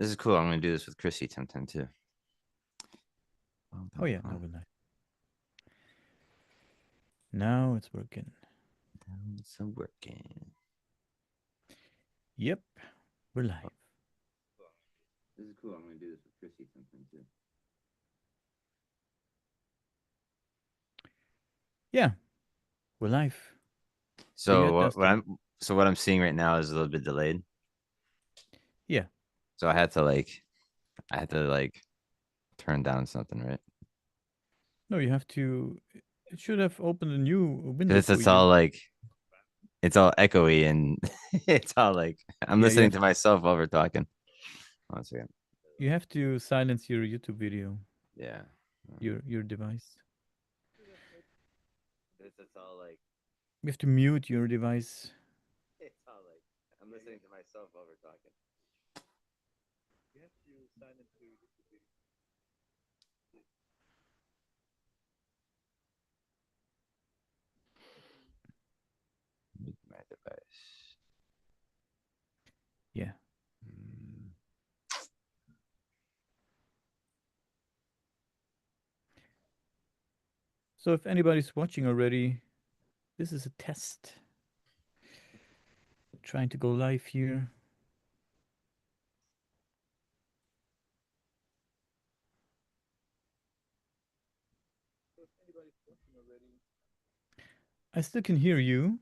This is cool. I'm gonna do this with Chrissy sometime too. Oh yeah, that would nice. Now it's working. It's working. Yep, we're live. This is cool. I'm gonna do this with Chrissy sometime too. Yeah, we're live. Where you So at, Dustin? what I'm seeing right now is a little bit delayed. Yeah. So I had to like turn down something, right? No, you have to. It should have opened a new window Because for it's you. all like it's all echoey and it's all like I'm Yeah, listening to myself while we're talking. One second. you have to silence your YouTube video, Yeah. your device. It's all like You have to mute your device. it's all like I'm listening to myself while we're talking. You have to silence your YouTube video. My device. Yeah. Mm. So if anybody's watching already, this is a test. Trying to go live here. I still can hear you.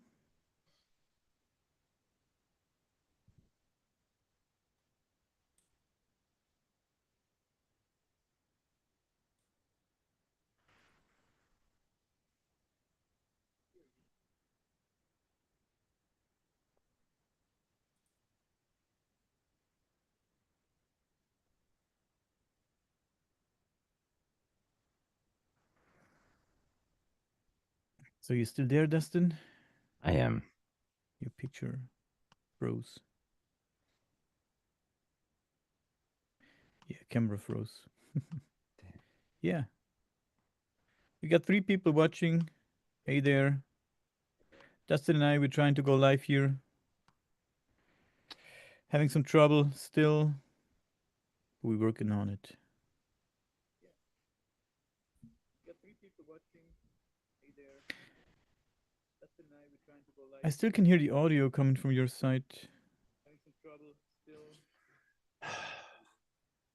So you still there, Dustin? I am. Your picture froze. Yeah, camera froze. Yeah. We got 3 people watching. Hey there. Dustin and I, we're trying to go live here. Having some trouble still. We're working on it. We got 3 people watching. Hey there. Dustin and I, we're trying to go live. I still can hear the audio coming from your side. Having some trouble still.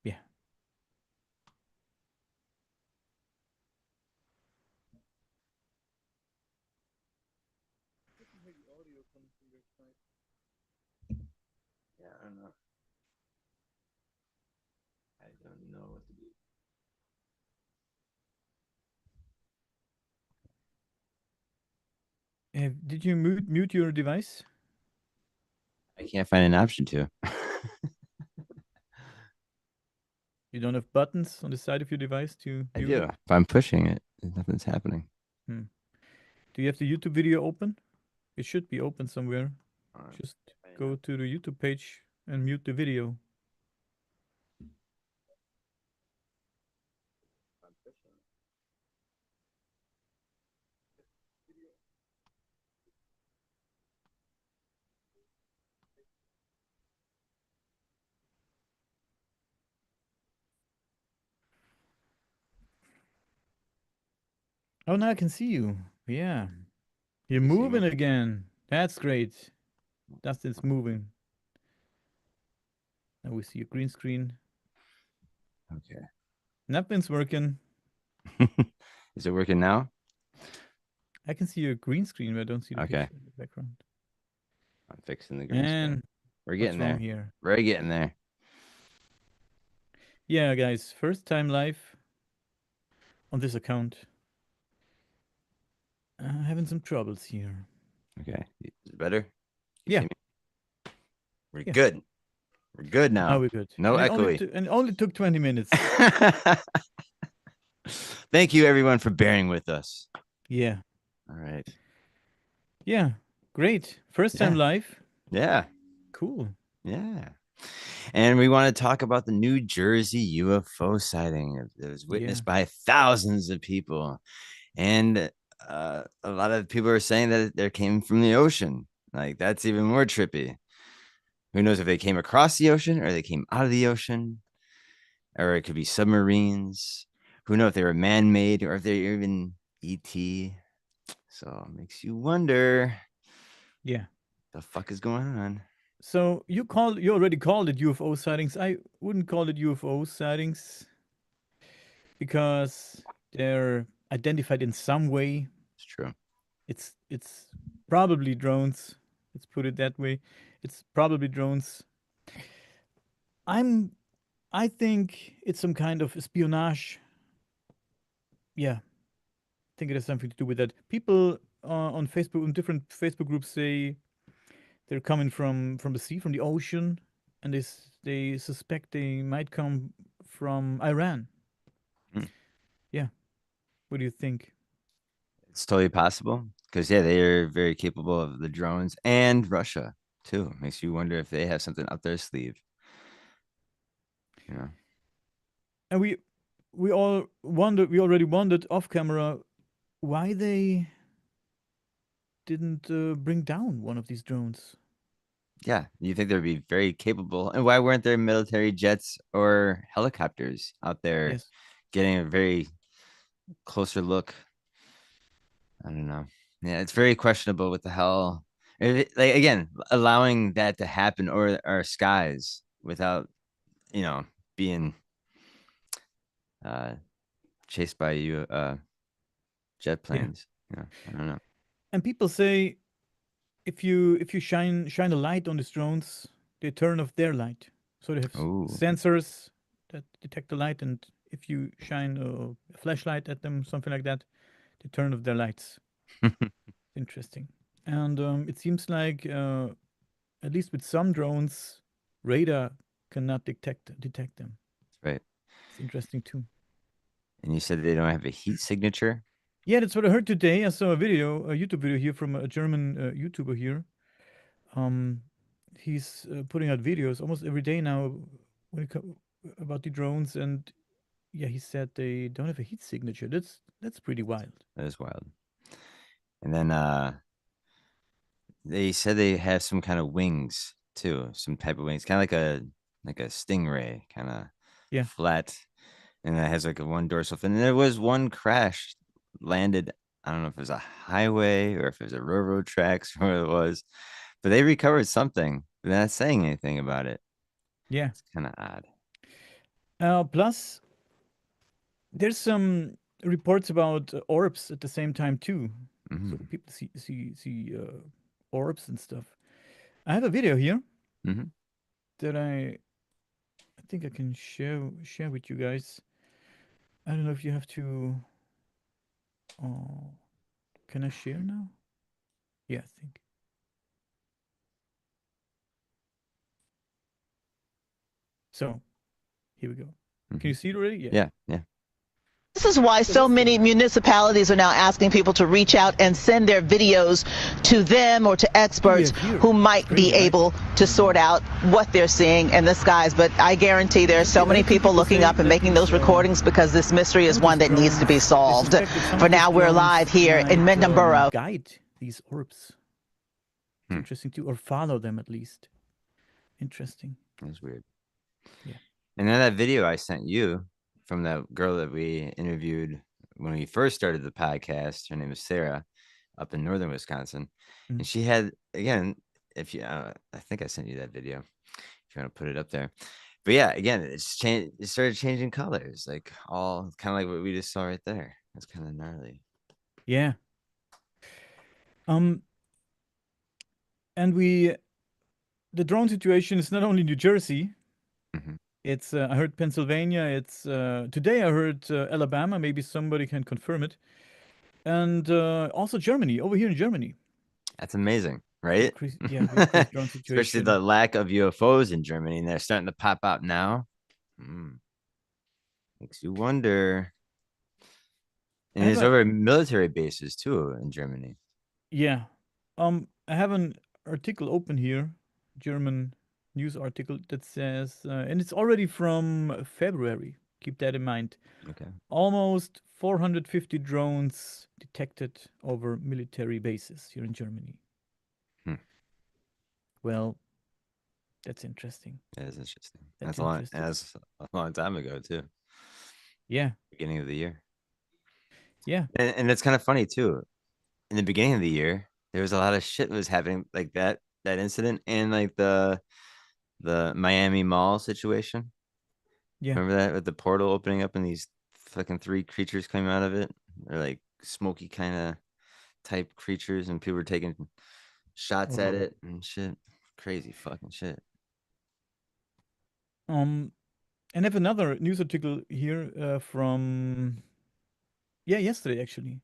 Yeah. I can hear the audio coming from your side. Yeah, I don't know. I don't know what to do. Did you mute your device? I can't find an option to. You don't have buttons on the side of your device to I mute do. it? If I'm pushing it, nothing's happening. Hmm. Do you have the YouTube video open? It should be open somewhere. Just go to the YouTube page and mute the video. Oh, now I can see you. Yeah. You're You see moving me? again. That's great. Dustin's moving. Now we see a green screen. Okay. Nothing's working. Is it working now? I can see a green screen, but I don't see the Okay. picture in the background. I'm fixing the green screen. And We're what's getting wrong there. here? We're getting there. Yeah, guys, first time live on this account. Having some troubles here. Okay. Is it better? You see Yeah, me? We're yeah. good. We're good Now now. we're good. No echoey. And it only took 20 minutes. Thank you everyone for bearing with us. Yeah. All right. Yeah. Great. First time Yeah. live. Yeah. Cool. Yeah. And we want to talk about the New Jersey UFO sighting that was Yeah. witnessed by thousands of people. And a lot of people are saying that they came from the ocean. Like, that's even more trippy. Who knows if they came across the ocean or they came out of the ocean, or it could be submarines. Who knows if they were man-made or if they're even ET. So it makes you wonder Yeah. the fuck is going on. So you already called it UFO sightings. I wouldn't call it UFO sightings because they're identified in some way. It's true. It's probably drones. Let's put it that way. It's probably drones. I'm I think it's some kind of espionage. Yeah, I think it has something to do with that. People on Facebook, in different Facebook groups, say they're coming from the sea, from the ocean, and they suspect they might come from Iran. Hmm. Yeah, what do you think? It's totally possible because yeah, they are very capable of the drones and Russia too. Makes you wonder if they have something up their sleeve. You know, And we all wondered. We already wondered off camera why they didn't bring down one of these drones. yeah, you think they'd be very capable, and why weren't there military jets or helicopters out there Yes. getting a very closer look? I don't know. Yeah, it's very questionable what the hell. Like again, allowing that to happen or our skies without you know being uh chased by you jet Yeah. planes. Yeah, I don't know. And people say if you shine a light on these drones, they turn off their light. So they have Oh, sensors that detect the light, and if you shine a flashlight at them, something like that, they turn off their lights. Interesting. And it seems like at least with some drones, radar cannot detect them. right. It's interesting too. And you said they don't have a heat signature. Yeah, that's what I heard today. I saw a YouTube video here from a German YouTuber here. Um, he's putting out videos almost every day now when about the drones, and yeah, he said they don't have a heat signature. That's pretty wild. That is wild. And then they said they have some kind of wings too, some type of wings, kind of like a stingray, kind of Yeah, flat, and it has like a one dorsal fin. And there was one crash landed. I don't know if it was a highway or if it was a railroad tracks or what it was, but they recovered something. They're not saying anything about it. yeah. It's kind of odd. Plus, there's some reports about orbs at the same time too. So Mm-hmm. people see orbs and stuff. I have a video here Mm-hmm. that I think I can share with you guys. I don't know if you have to. Oh, can I share now? Yeah, I think. So here we go. Can Mm-hmm. you see it already? Yeah. Yeah, yeah. This is why So so that's many municipalities are now asking people to reach out and send their videos to them or to what we experts have here. who It's might be crazy, right? able to sort out what they're seeing in the skies. But I guarantee there are It's so okay. I many have some people people looking say up and that making those recordings because this mystery some is of these one that needs to be drones, they solved. suspect that some For of these now, we're drones live here in might Midnam Borough. guide these orbs. It's Hmm. interesting too, or follow them at least. Interesting. That's weird. Yeah. And then that video I sent you from that girl that we interviewed when we first started the podcast, her name is Sarah, up in northern Wisconsin. Mm. And she had, again, if you, I think I sent you that video if you want to put it up there. But yeah, again, it's changed, it started changing colors, like all kind of like what we just saw right there. That's kind of gnarly. Yeah. Um. And the drone situation is not only New Jersey. Hmm. It's I heard Pennsylvania. It's today I heard Alabama. Maybe somebody can confirm it. And also Germany. Over here in Germany, That's amazing, we have right? crazy. Yeah, we have crazy drone Especially situation. the lack of UFOs in Germany, and they're starting to pop out now. Mm, makes you wonder. I And have there's a over military bases too in Germany. yeah. I have an article open here, German news article that says, and it's already from February. Keep that in mind. Okay. Almost 450 drones detected over military bases here in Germany. Hmm. Well, That's interesting. That is interesting. That's interesting. That's a long time ago too. Yeah. Beginning of the year. Yeah. And it's kind of funny too. In the beginning of the year, there was a lot of shit that was happening like that incident and like the Miami Mall situation. Yeah. Remember that with the portal opening up and these fucking three creatures coming out of it? They're like smoky kind of type creatures and people were taking shots at Oh. it and shit. Crazy fucking shit. Um, and I have another news article here from yesterday actually,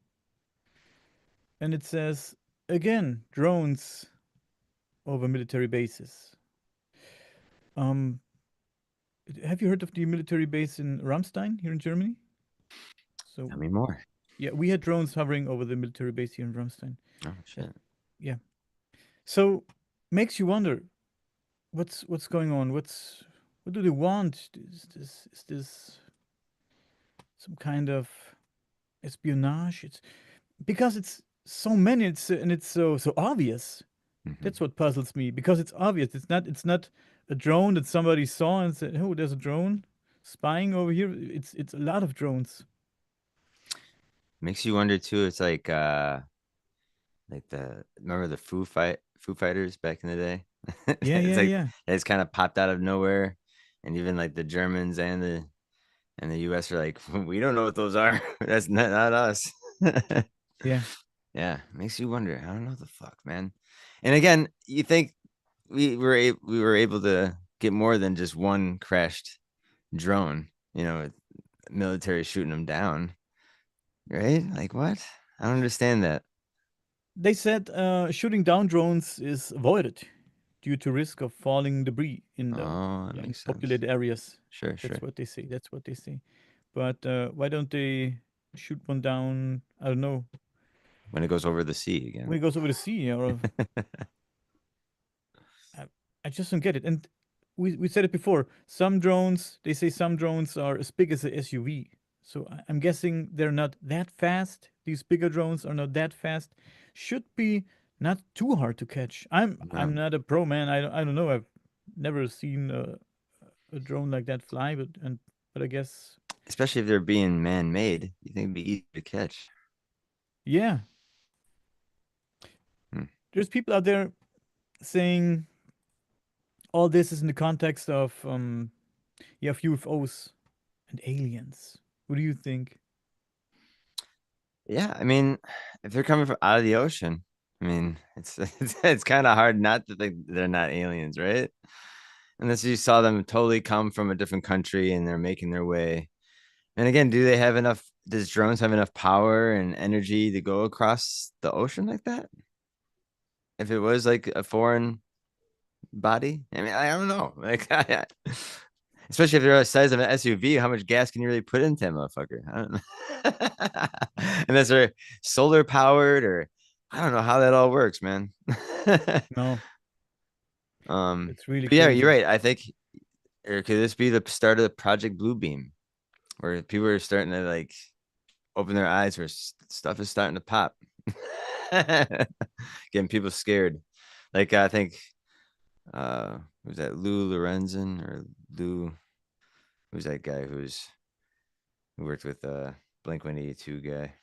and it says again drones over military bases. Um, have you heard of the military base in Ramstein here in Germany? So Tell me more. yeah, we had drones hovering over the military base here in Ramstein. Oh Uh, shit. yeah, so makes you wonder what's going on. What do they want? Is this some kind of espionage? It's because it's so many. It's so obvious. Hmm. That's what puzzles me because it's obvious. It's not a drone that somebody saw and said, "Oh, there's a drone spying over here." It's a lot of drones. Makes you wonder too. It's like the remember the Foo Fighters back in the day? Yeah, It's yeah, like yeah, they just kind of popped out of nowhere. And even like the Germans and the US are like, we don't know what those are. That's not us. yeah. Yeah, makes you wonder. I don't know the fuck, man. And again, you think we were able to get more than just one crashed drone, with military shooting them down, right? Like what? I don't understand that. They said shooting down drones is avoided due to risk of falling debris in the Oh, that yeah, in makes sense. populated areas. Sure, That's sure. what they say. That's what they say. But why don't they shoot one down? I don't know When it goes over the sea when again. it goes over the sea, or I, I just don't get it. And we said it before. Some drones, they say some drones are as big as a SUV. So I'm guessing they're not that fast. These bigger drones are not that fast. Should be not too hard to catch. I'm No, not a pro man. I don't know. I've never seen a drone like that fly, but I guess especially if they're being man-made, you think it'd be easy to catch. yeah. Hmm. There's people out there saying all this is in the context of UFOs and aliens. What do you think? Yeah, I mean, if they're coming from out of the ocean, I mean, it's kind of hard not to think they're not aliens, right? Unless you saw them totally come from a different country and they're making their way. And again, do they have enough? Does drones have enough power and energy to go across the ocean like that? If it was like a foreign body, I mean, I don't know. Like, especially if they're the size of an SUV, how much gas can you really put into a motherfucker? I don't know. Unless they're solar powered or I don't know how that all works, man. No, it's really But yeah, you're crazy. right. I think, or could this be the start of the Project Bluebeam, where people are starting to like open their eyes, where stuff is starting to pop, getting people scared. Like I think, was that Lou Lorenzen or Lou? Who's that guy who worked with Blink 182 guy?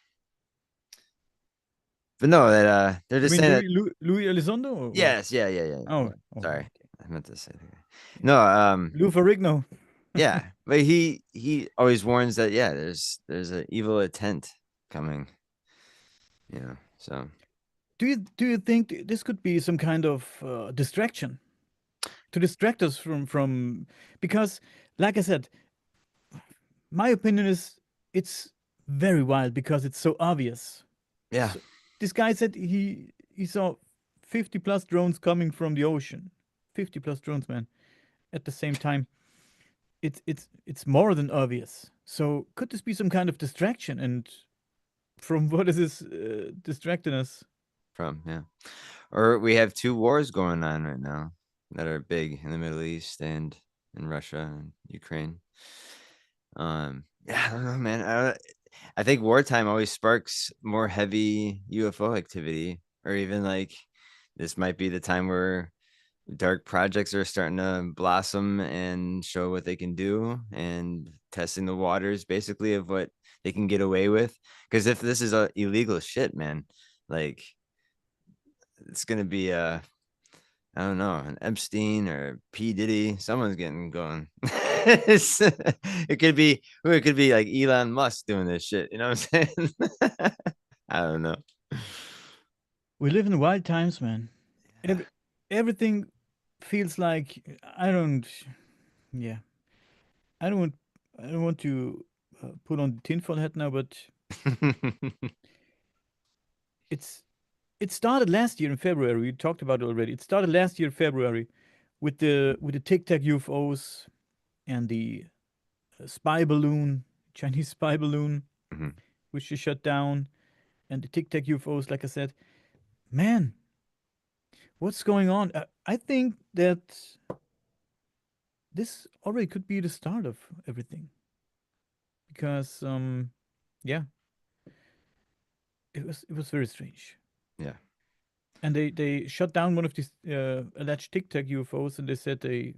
But no, that they're You just mean saying that. Louis Elizondo or what? Yes, yeah. Oh, oh, Sorry, okay. I meant to say that guy. No, Lou Ferrigno. yeah, but he always warns that yeah, there's an evil intent coming. So Do you think this could be some kind of distraction to distract us from because, like I said, my opinion is it's very wild because it's so obvious. yeah, So this guy said he saw 50 plus drones coming from the ocean, 50 plus drones, man, at the same time. It's more than obvious. So could this be some kind of distraction? And from what is this distracting us? from yeah, or we have two wars going on right now that are big in the Middle East and in Russia and Ukraine. Yeah, I don't know, man. I think wartime always sparks more heavy UFO activity, or even like this might be the time where dark projects are starting to blossom and show what they can do, and testing the waters basically of what they can get away with. Because if this is a illegal shit, man, like it's gonna be I don't know, an Epstein or P. Diddy. Someone's getting going. It could be like Elon Musk doing this shit. You know what I'm saying? I don't know. We live in wild times, man. Yeah. Every, everything feels like I don't. Yeah, I don't want. I don't want to put on the tinfoil hat now, but it's. It started last year in February. We talked about it already. It started last year in February with the Tic Tac UFOs and the spy balloon, Chinese spy balloon, Mhm. which is shut down, and the Tic Tac UFOs. Like I said, man, what's going on? I think that this already could be the start of everything because, yeah, it was very strange. Yeah. And they shut down one of these alleged Tic Tac UFOs, and they said they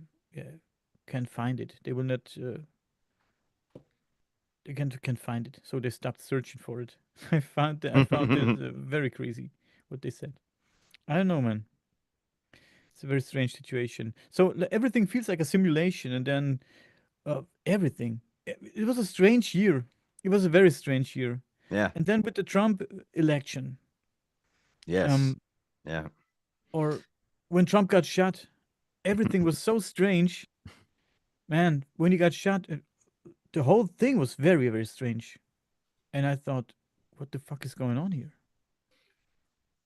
can't find it. They will not. They can't find it, so they stopped searching for it. I found it very crazy what they said. I don't know, man. It's a very strange situation. So everything feels like a simulation, and then everything. It was a strange year. It was a very strange year. Yeah. And then with the Trump election, Yes. um, Yeah. or when Trump got shot, everything was so strange, man. When he got shot, the whole thing was very, very strange. And I thought, what the fuck is going on here?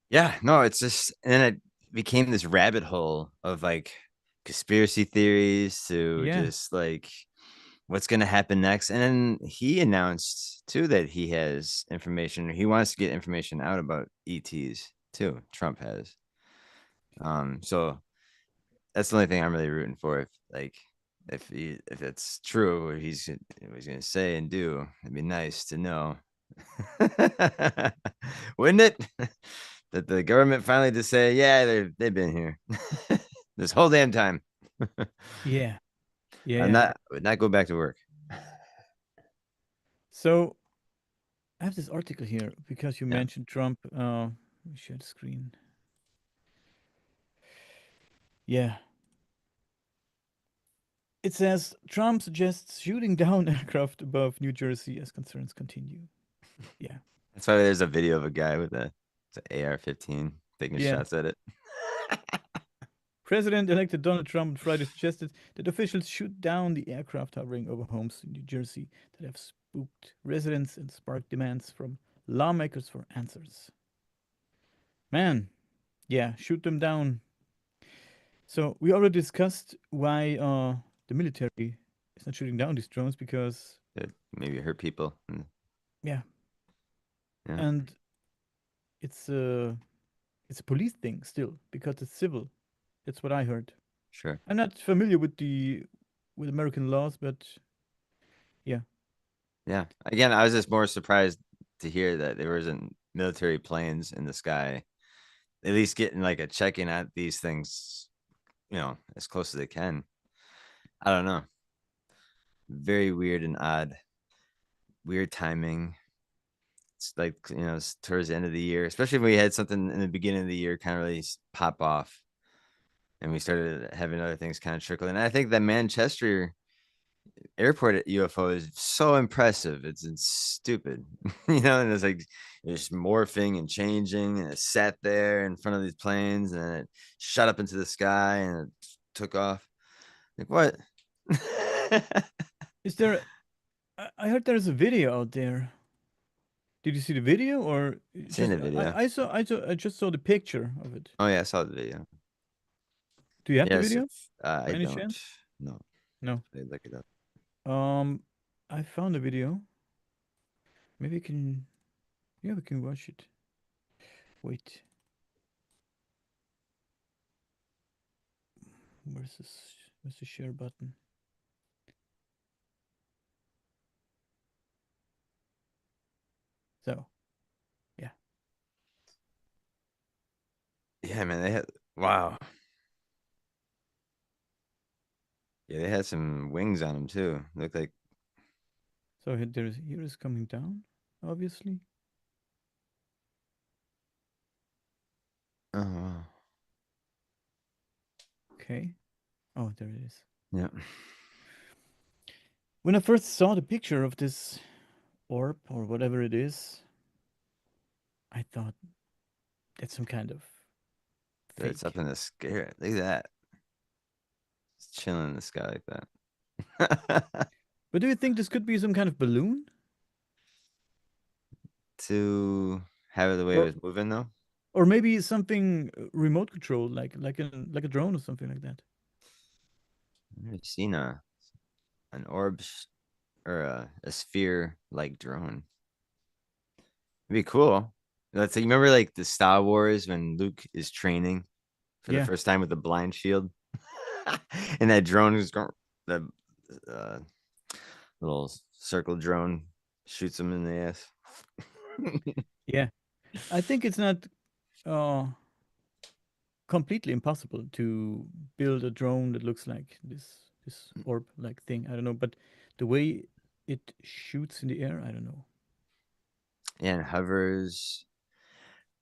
Yeah, no, it's just, and then it became this rabbit hole of like conspiracy theories to Yeah, just like what's going to happen next. And then he announced too that he has information, he wants to get information out about ETs too. Trump has. So that's the only thing I'm really rooting for. If like if it's true what he's going to say and do, it'd be nice to know. Wouldn't it? That the government finally just say, yeah, they've been here this whole damn time. yeah, I'm yeah. not would not go back to work. So I have this article here because you Yeah. mentioned Trump. Let me share the screen. Yeah. It says Trump suggests shooting down aircraft above New Jersey as concerns continue. Yeah. That's why there's a video of a guy with it's an AR-15 taking Yeah. shots at it. President-elect Donald Trump on Friday suggested that officials shoot down the aircraft hovering over homes in New Jersey that have spooked residents and sparked demands from lawmakers for answers. Man, yeah, shoot them down. So we already discussed why the military is not shooting down these drones because, It maybe hurt people. yeah, Yeah, and it's a it's a police thing still because it's civil. That's what I heard. sure. I'm not familiar with the with American laws, but yeah, Yeah. Again, I was just more surprised to hear that there wasn't military planes in the sky, at least getting like a check-in at these things, as close as they can. I don't know. Very weird and odd. Weird timing. It's like, it's towards the end of the year, especially if we had something in the beginning of the year kind of really pop off and we started having other things kind of trickle in. I think that Manchester airport UFO is so impressive. It's stupid, and it's like it's morphing and changing, and it sat there in front of these planes, and it shot up into the sky, and it took off. Like what? is there? I heard there's a video out there. Did you see the video or Seen just the video. I just saw the picture of it. Oh yeah, I saw the video. Do you have the Yes, video I by any don't. chance? No, No. I look it up. Um, I found the video. Maybe we can. Yeah, we can watch it. Wait, where's this? Where's the share button? So, yeah. Yeah, man. Wow. Yeah, they had some wings on them too. Looked like So here is coming down, obviously. oh wow. Okay. Oh, there it is. Yeah. When I first saw the picture of this orb or whatever it is, I thought that's some kind of But it's up fake. in the sky. Look at that. It's chilling in the sky like that. But do you think this could be some kind of balloon? To have it the way it Or was moving though. or maybe something remote controlled, like a drone or something like that. I've never seen an or a sphere like drone. It'd be cool. Let's say you remember like the Star Wars when Luke is training for the Yeah, first time with the blind shield, and that drone is going the uh, little circle drone shoots him in the ass. yeah. I think it's not uh, completely impossible to build a drone that looks like this orb-like thing. I don't know, but the way it shoots in the air, I don't know. Yeah, and hovers.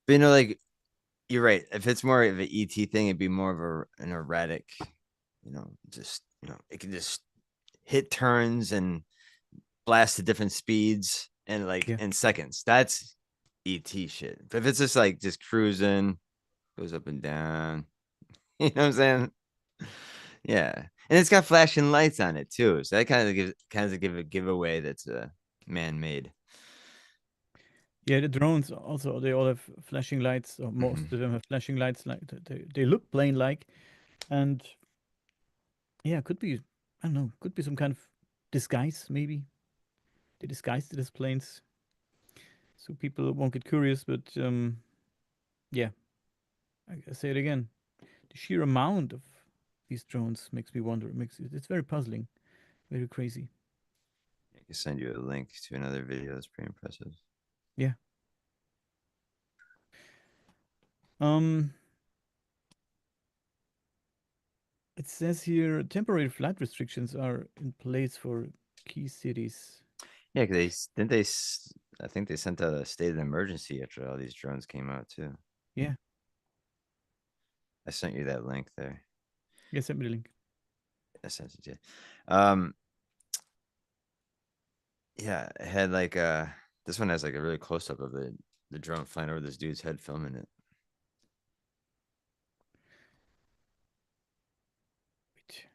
But like you're right. If it's more of an ET thing, it'd be more of an erratic, just it can just hit turns and blast to different speeds and like Yeah, in seconds. That's ET shit. But if it's just like just cruising, goes up and down, you know what I'm saying? Yeah. And it's got flashing lights on it too. So that kind of give a giveaway that's man-made. yeah. The drones also they all have flashing lights, or Hmm. most of them have flashing lights. Like they look plane-like, and yeah, could be I don't know, could be some kind of disguise maybe. They disguised it as planes so people won't get curious. But yeah, I say it again. The sheer amount of these drones makes me wonder. It's very puzzling, very crazy. I can send you a link to another video that's pretty impressive. Yeah. Um. It says here temporary flight restrictions are in place for key cities. Yeah, because I think they sent out a state of emergency after all these drones came out too. Yeah. I sent you that link there. Yeah. Send me the link. I sent it to you. Um, yeah, it had like this one has like a really close up of the drone flying over this dude's head filming it. Wait.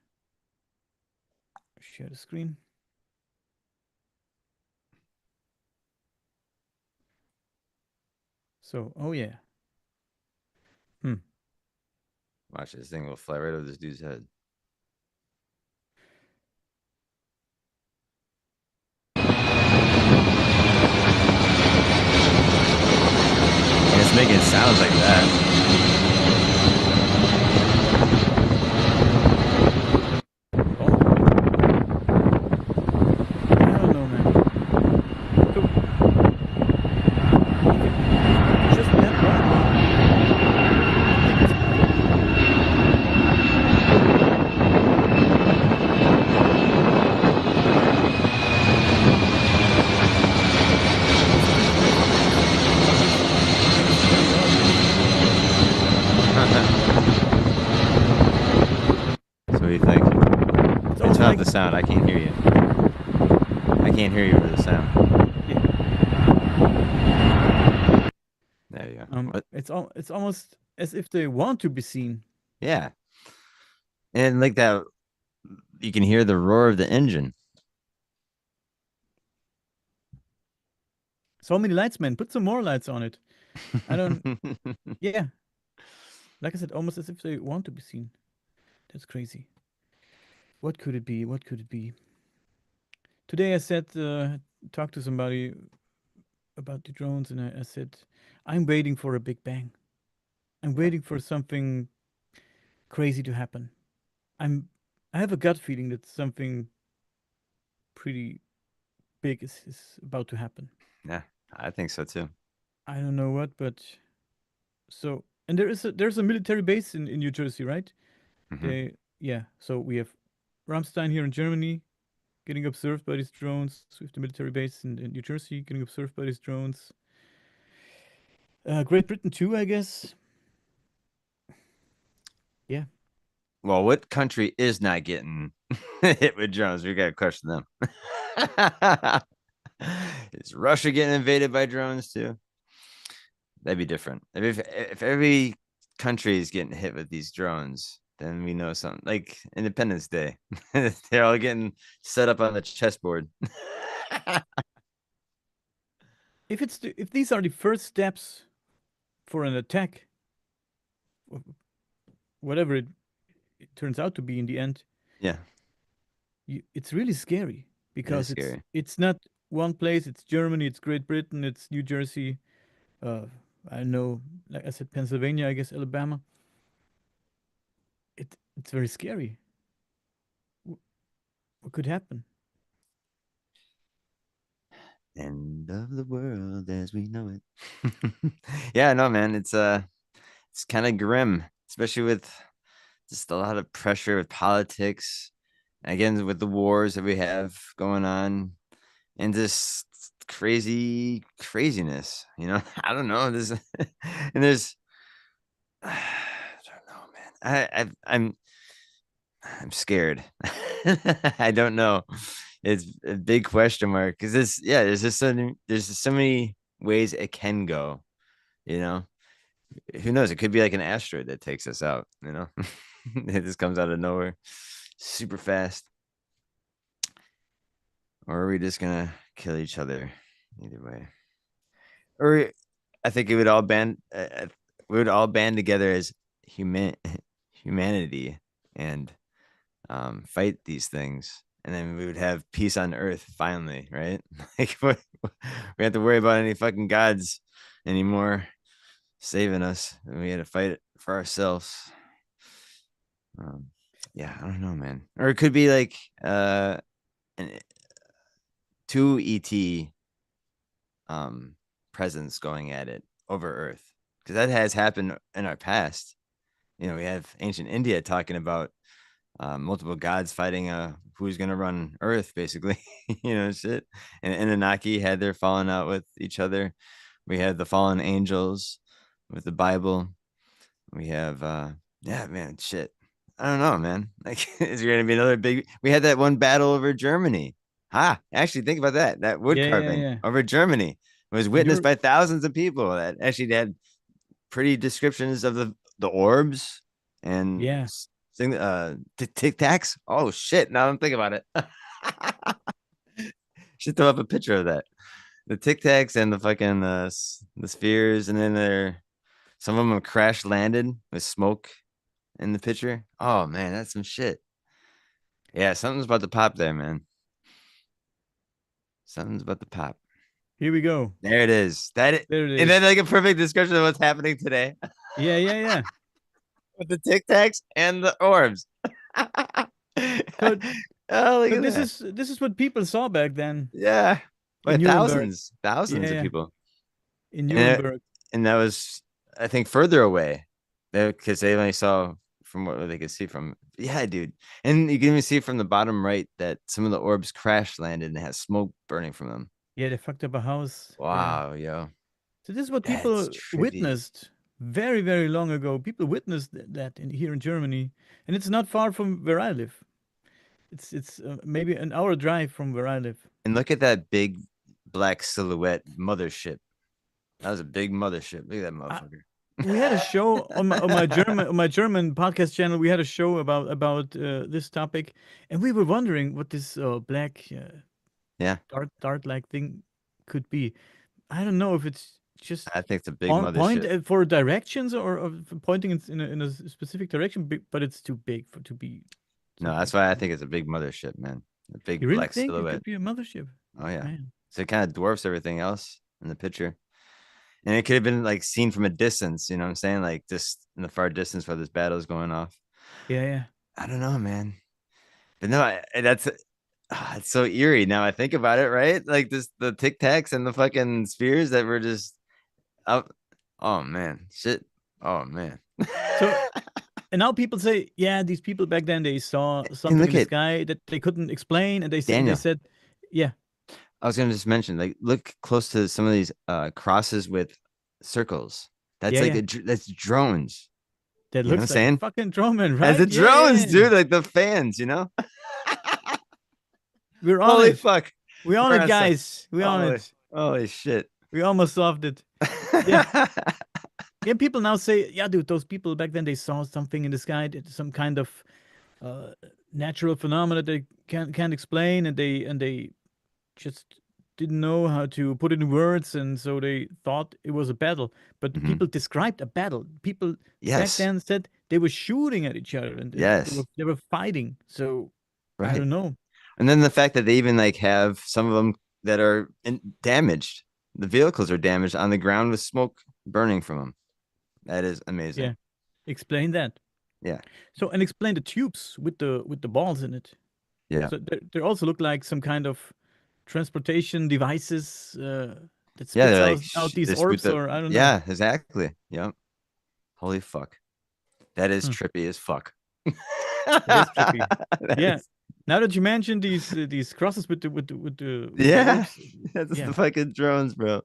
Share the screen. So, oh yeah. Hmm. Watch this thing will fly right over this dude's head. And it's making sounds like that. Oh, I don't know, man. So, if it's just that long, I think it's a plane. It's too fast to see. Makes it very obvious. So what do you think? It's Hey, almost turn off like the sound. I can't hear you. I can't hear you over the sound. yeah. There you go. What? It's almost as if they want to be seen. Yeah. And like that, you can hear the roar of the engine. So many lights, man. Put some more lights on it. I don't. Yeah, like I said, almost as if they want to be seen. That's crazy. What could it be? What could it be? Today I said, talked to somebody about the drones, and I said, I'm waiting for a big bang. I'm waiting for something crazy to happen. I'm. I have a gut feeling that something pretty big is about to happen. Yeah, I think so too. I don't know what, but so and there's a military base in New Jersey, right? Hmm. They yeah. So we have Ramstein here in Germany getting observed by these drones. With the military base in New Jersey getting observed by these drones. Great Britain too, I guess. Yeah. Well, what country is not getting hit with drones? We got to question them. Is Russia getting invaded by drones too? That'd be different. If every country is getting hit with these drones, then we know something. Like Independence Day, they're all getting set up on the chessboard. If these are the first steps for an attack, whatever it turns out to be in the end, Yeah, it's really scary it is because scary. it's not one place. It's Germany, it's Great Britain, it's New Jersey. Uh, I know, like I said, Pennsylvania, I guess Alabama. It's very scary. What could happen? End of the world as we know it. Yeah, no, man, it's kind of grim, especially with just a lot of pressure with politics. Again, with the wars that we have going on, and just craziness. I don't know. There's and there's I don't know, man. I'm scared. I don't know. It's a big question mark because there's just so many ways it can go. You know, who knows? It could be like an asteroid that takes us out. It just comes out of nowhere, super fast. Or are we just gonna kill each other? Either way. Or I think it would all band. We would all band together as humanity and fight these things, and then we would have peace on Earth finally, right? Like we have to worry about any fucking gods anymore saving us, and we had to fight it for ourselves. Um, yeah, I don't know, man. Or it could be like an, two ET um presence going at it over Earth, because that has happened in our past. We have ancient India talking about multiple gods fighting who's gonna run Earth, basically. Shit. And Anunnaki had their falling out with each other. We had the fallen angels with the Bible. We have yeah, man, shit. I don't know, man. Like, is there gonna be another big? We had that one battle over Germany. Actually, think about that. That wood Yeah, yeah, carving yeah. over Germany was In witnessed Europe, by thousands of people that actually had pretty descriptions of the orbs and yeah. tic tacs. Oh shit! Now I'm thinking about it. Should throw up a picture of that. The tic tacs and the fucking the spheres, and then some of them crash landed with smoke in the picture. Oh man, that's some shit. Yeah, something's about to pop there, man. Something's about to pop. Here we go. There it is. There it And then is. like a perfect description of what's happening today Yeah, yeah, yeah. with the tic tacs and the orbs. So, Oh, look so at that. this is what people saw back then Yeah. By in Nuremberg. thousands Yeah, of yeah. people. In And Nuremberg. and that was, I think, further away. Because they only saw from what they could see from. Yeah, dude. And you can even see from the bottom right that some of the orbs crash landed and has smoke burning from them. Yeah, they fucked up a house. Yeah. Wow, yo. So this is what That's people trippy. witnessed very, very long ago. People witnessed that here in Germany, and it's not far from where I live. It's maybe an hour drive from where I live. And look at that big black silhouette mothership. That was a big mothership. Look at that I, motherfucker. we had a show on my German podcast channel. We had a show about this topic, and we were wondering what this black Yeah, dart like thing could be. I don't know if it's just I think it's a big on point mothership. for directions or pointing in a specific direction, but it's too big to be No, something that's like why I that. think it's a big mothership, man. A You big really black think it could silhouette. be a mothership? Oh yeah. Man. So it kind of dwarfs everything else in the picture. And it could have been like seen from a distance, you know what I'm saying? Like just in the far distance where this battle is going off. Yeah, yeah. I don't know, man. But no, it's so eerie now I think about it, right? Like this the tic tacs and the fucking spheres that were just up. Oh man. Shit. Oh man. So, And now people say, yeah, these people back then they saw And something in look the at sky that they couldn't explain, and they Daniel. said, yeah, I was gonna just mention, like, look close to some of these crosses with circles. That's yeah, like yeah, that's drones. that You know what I'm looks like a saying? fucking drone, As right? the Yeah, yeah, drones, yeah. dude, like the fans, you know? We're on Holy it. fuck. We're on We're it, on stuff. guys. We're on Holy, it. holy shit. We almost solved it. Yeah. Yeah, people now say, yeah, dude, those people back then they saw something in the sky, some kind of uh, natural phenomena they can't explain, and they just didn't know how to put it in words, and so they thought it was a battle. But Hmm. people described a battle. People back Yes. then said they were shooting at each other, and Yes. they were fighting. So I Right. don't know. And then the fact that they even like have some of them that are damaged. The vehicles are damaged on the ground with smoke burning from them. That is Yeah, amazing. explain that. Yeah. So and explain the tubes with the balls in it. Yeah. So they also look like some kind of transportation devices that Yeah. spits They're like, out these they spoot orbs, the, or I don't know. yeah, exactly. Yep. Holy fuck. That is Hmm. trippy as fuck. It is trippy. That Yeah. is, Now that you mentioned these crosses with the yeah. orbs, That's yeah, the fucking drones, bro.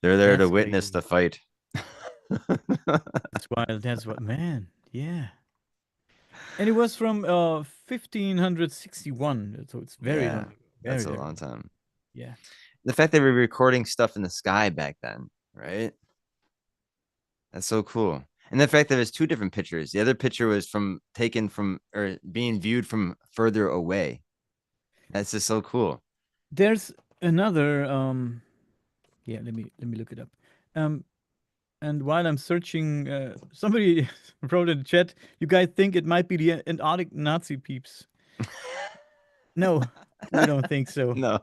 They're there to that's witness crazy. the fight. That's wild. That's what, man. Yeah. And it was from 1561, so it's very Yeah, long ago. that's Very, a very long long. time. Yeah. The fact they were recording stuff in the sky back then, right? That's so cool. And the fact that there's two different pictures. The other picture was from taken from or being viewed from further away. That's just so cool. There's another yeah, let me look it up. Um and while I'm searching, somebody wrote in the chat, you guys think it might be the Antarctic Nazi peeps. No, we don't think so. No.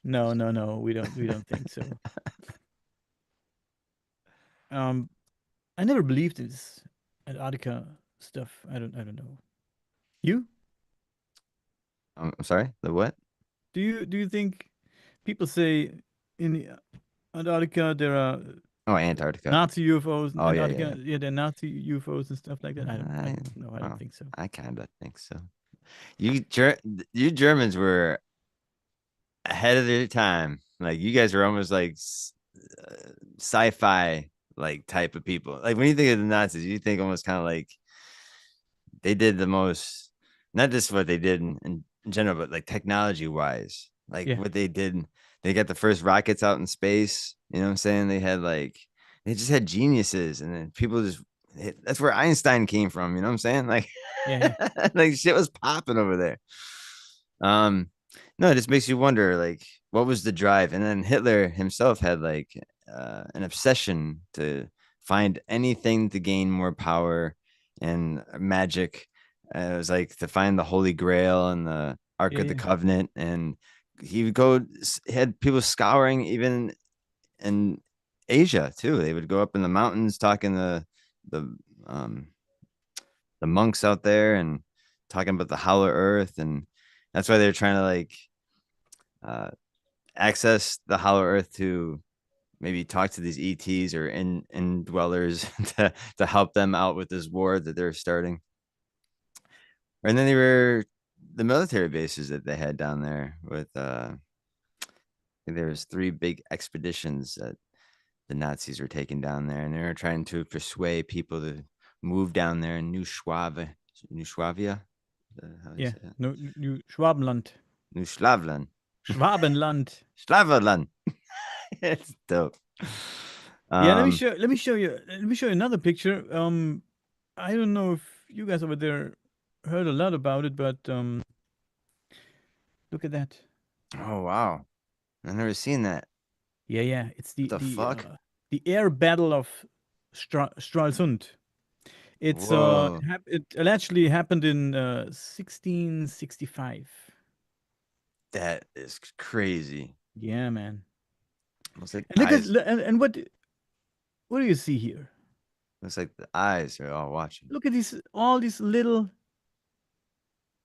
No, no, no, we don't think so. Um, I never believed this Antarctica stuff. I don't know. You? I'm sorry. The what? Do you think people say in the Antarctica there are Oh, Antarctica. Nazi UFOs in Oh yeah, yeah, Antarctica? yeah. Yeah, there are Nazi UFOs and stuff like that. I I, don't know. I don't well, think so. I kind of think so. You Ger you Germans were ahead of their time. Like you guys were almost like sci-fi like type of people. Like when you think of the Nazis, you think almost kind of like they did the most, not just what they did in general, but like technology wise, like Yeah, what they did. They got the first rockets out in space. You know what I'm saying? They had like they just had geniuses, and then people just that's where Einstein came from. You know what I'm saying? Like yeah, yeah, like shit was popping over there. Um, no, it just makes you wonder, like, what was the drive? And then Hitler himself had like an obsession to find anything to gain more power and magic. It was like to find the Holy Grail and the Ark yeah, of the yeah, Covenant, and he would go. He had people scouring even in Asia too. They would go up in the mountains, talking to the um the monks out there and talking about the hollow earth, and that's why they're trying to like uh access the hollow earth to maybe talk to these ETs or in dwellers to help them out with this war that they're starting. And then they were the military bases that they had down there with I think there was three big expeditions that the Nazis were taking down there, and they were trying to persuade people to move down there in New Schwavia. How do you yeah. say it? No, New Schwabenland, New Schlavland. Schwabenland. Schlavaland. It's dope. Yeah, Um, let me show you another picture. I don't know if you guys over there heard a lot about it, but look at that. oh wow. I've never seen that. Yeah, yeah, it's What the fuck? the air battle of Stralsund. It's Whoa. it allegedly happened in 1665. That is crazy. Yeah, man. Looks like And look at eyes. and what do you see here? Looks like the eyes are all watching. Look at these all these little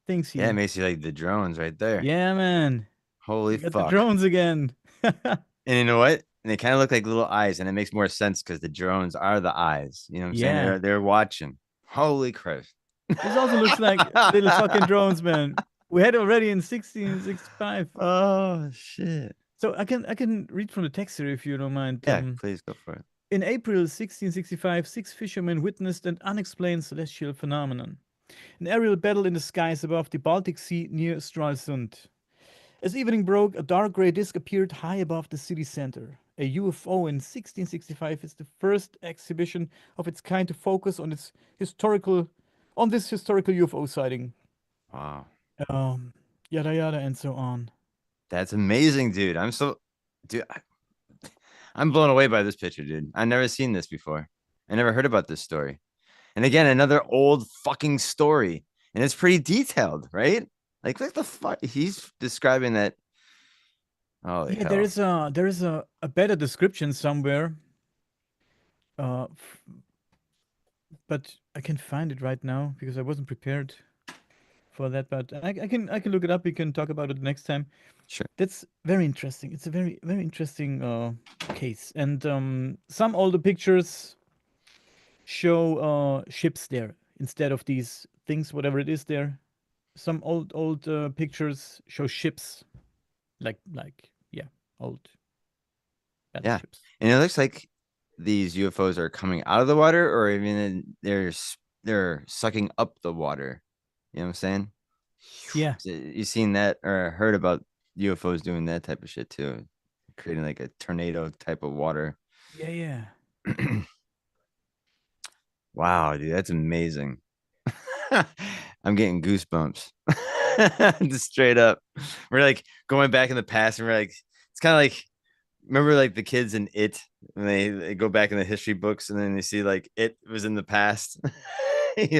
things Yeah, it here. makes you like the drones right there. Yeah, man. Holy We got the fuck. drones again. And you know what? and they kind of look like little eyes, and it makes more sense because the drones are the eyes. You know what I'm saying? Yeah. They're watching. Holy crap. This also looks like little fucking drones, man. We had it already in 1665. Oh shit. So I can read from the text here if you don't mind. Yeah, please go for it. In April 1665, six fishermen witnessed an unexplained celestial phenomenon. An aerial battle in the skies above the Baltic Sea near Stralsund. As evening broke, a dark gray disk appeared high above the city center. A UFO in 1665 is the first exhibition of its kind to focus on this historical UFO sighting. Wow. Um, Yada yada and so on. That's amazing, dude. Dude, I'm blown away by this picture, dude. I've never seen this before. I never heard about this story. And again, another old fucking story. And it's pretty detailed, right? Like, what the fuck? He's describing that. Holy Yeah, there hell. is a better description somewhere. F- but I can't find it right now because I wasn't prepared for that. But I can look it up. We can talk about it next time. Sure. That's very interesting. It's a very very interesting case. And some older pictures show ships there instead of these things, whatever it is there. Some old pictures show ships, like yeah, old Yeah. battleships. And it looks like these UFOs are coming out of the water or even they're sucking up the water. You know what I'm saying? Yeah, So you seen that or heard about UFOs doing that type of shit too, creating like a tornado type of water. yeah, yeah. Wow, dude, that's amazing. I'm getting goosebumps. Just straight up. We're like going back in the past and we're like, it's kind of like, remember like the kids in It when they go back in the history books and then they see like it was in the past.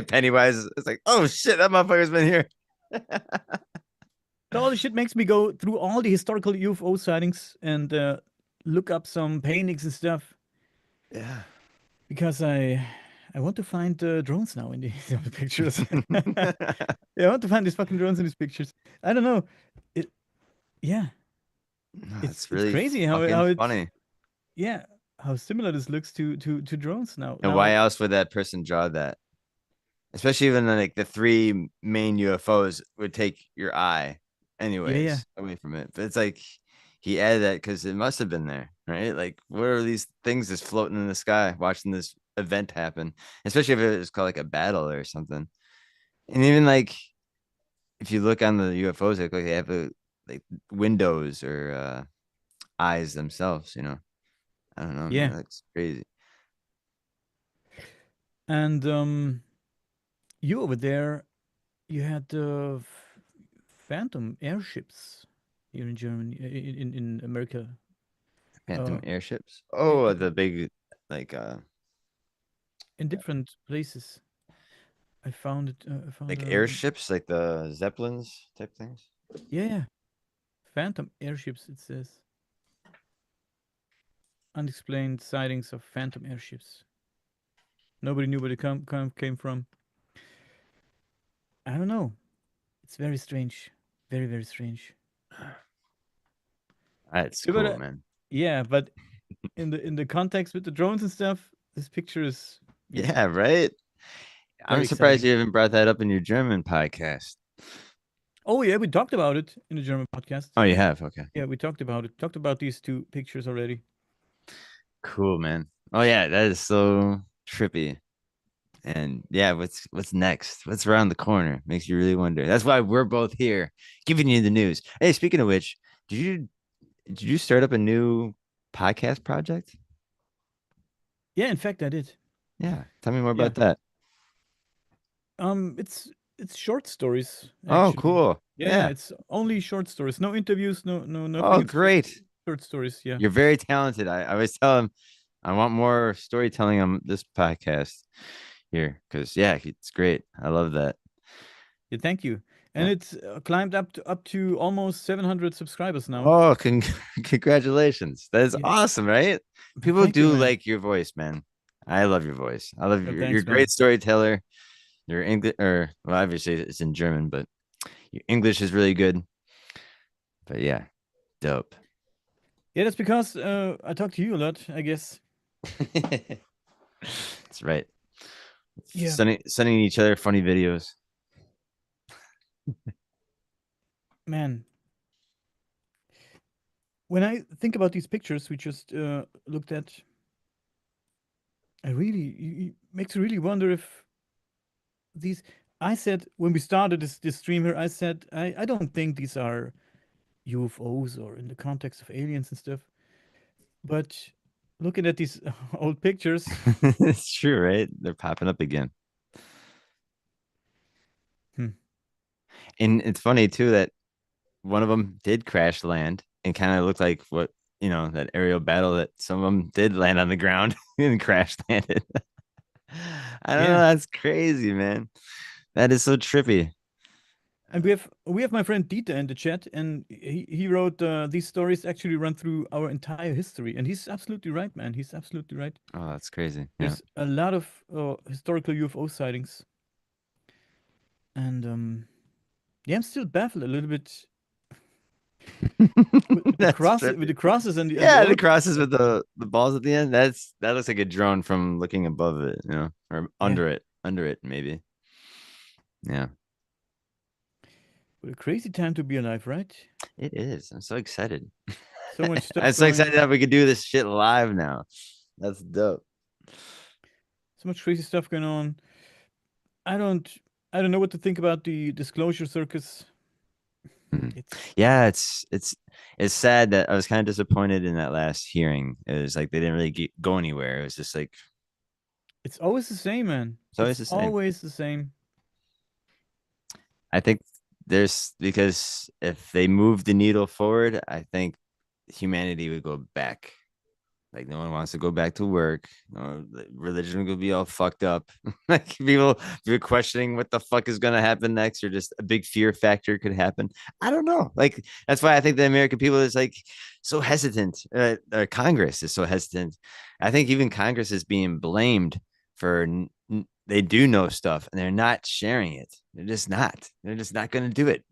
Pennywise, it's like, oh shit, that motherfucker's been here. All this shit makes me go through all the historical UFO sightings and look up some paintings and stuff Yeah. because I want to find drones now in these pictures. Yeah, I want to find these fucking drones in these pictures. I don't know. It yeah, No, it's it's it's really crazy fucking how it's funny. yeah, how similar this looks to drones now. And why Now, else would that person draw that? Especially even like the three main UFOs would take your eye yeah, yeah, anyways away from it. But it's like he added that because it must have been there, right? Like, what are these things just floating in the sky watching this event happen? Especially if it was called like a battle or something. And even like if you look on the UFOs, like they have like windows or eyes themselves, you know. I don't know, man. yeah. That's crazy. And you over there, you had phantom airships here in Germany, in America. Phantom Uh, airships. in, Oh, in the big like in different places. I found it. I found like airships, like the Zeppelins type things. yeah, yeah, phantom airships. It says unexplained sightings of phantom airships. Nobody knew where they came from. I don't know. It's very strange. Very very strange. That's Yeah, but cool, man. yeah, but in the context with the drones and stuff, this picture is yeah Yeah, right. I'm very surprised exciting. you haven't brought that up in your German podcast. Oh yeah, we talked about it in the German podcast. Oh, you have? Okay. Yeah, we talked about it. Talked about these two pictures already. Cool, man. Oh yeah, that is so trippy. And yeah, what's next? What's around the corner? Makes you really wonder. That's why we're both here giving you the news. Hey, speaking of which, did you did you start up a new podcast project? Yeah, in fact, I did. Yeah, tell me more Yeah. about that. It's short stories Oh, actually. cool. Yeah, yeah. Yeah. It's only short stories. No interviews. No Oh, nothing. It's just great. short stories. Yeah. You're very talented. I always tell him I want more storytelling on this podcast here because yeah, it's great. I love that. Yeah. Thank you. And Yeah. it's climbed up to almost 700 subscribers now. Oh, congratulations. That is Yeah. awesome, right? People Thank you, do man. like your voice, man. I love your voice. I love you're a Thanks, man. great storyteller. Your English or well, obviously it's in German, but your English is really good. But yeah, dope. Yeah, that's because I talk to you a lot, I guess. That's right. Yeah, Sending each other funny videos. man. When I think about these pictures we just looked at, I really makes me really wonder if these. I said when we started this stream here, I said I don't think these are UFOs or in the context of aliens and stuff. But looking at these old pictures, It's true, right? They're popping up again. hmm, And it's funny too that one of them did crash land and kind of looked like what, that aerial battle that some of them did land on the ground and crash landed. I don't know. yeah. That's crazy, man. That is so trippy. And we have my friend Dieter in the chat, and he wrote these stories actually run through our entire history, and he's absolutely right, man. He's absolutely right. Oh, that's crazy. Yeah. There's a lot of historical UFO sightings, and yeah, I'm still baffled a little bit with the That's cross with trippy. the crosses and the Yeah, the orbits and crosses stuff. with the balls at the end. That looks like a drone from looking above it, or Yeah, under it maybe. Yeah, what a crazy time to be alive, right? it is. I'm so excited. So much I'm stuff so excited going, that we could do this shit live now. That's dope. so much crazy stuff going on. I don't, I don't know what to think about the disclosure circus. Mhm. It's Yeah, it's sad that I was kind of disappointed in that last hearing. It was like they didn't really go anywhere. It was just like it's always the same, man. it's always It's the same. always the same. I think there's because if they move the needle forward, I think humanity would go back. Like no one wants to go back to work. No, religion will be all fucked up. Like people questioning what the fuck is gonna happen next, or just a big fear factor could happen. I don't know. Like that's why I think the American people is like so hesitant. Congress is so hesitant. I think even Congress is being blamed for they do know stuff and they're not sharing it. They're just not. They're just not going to do it.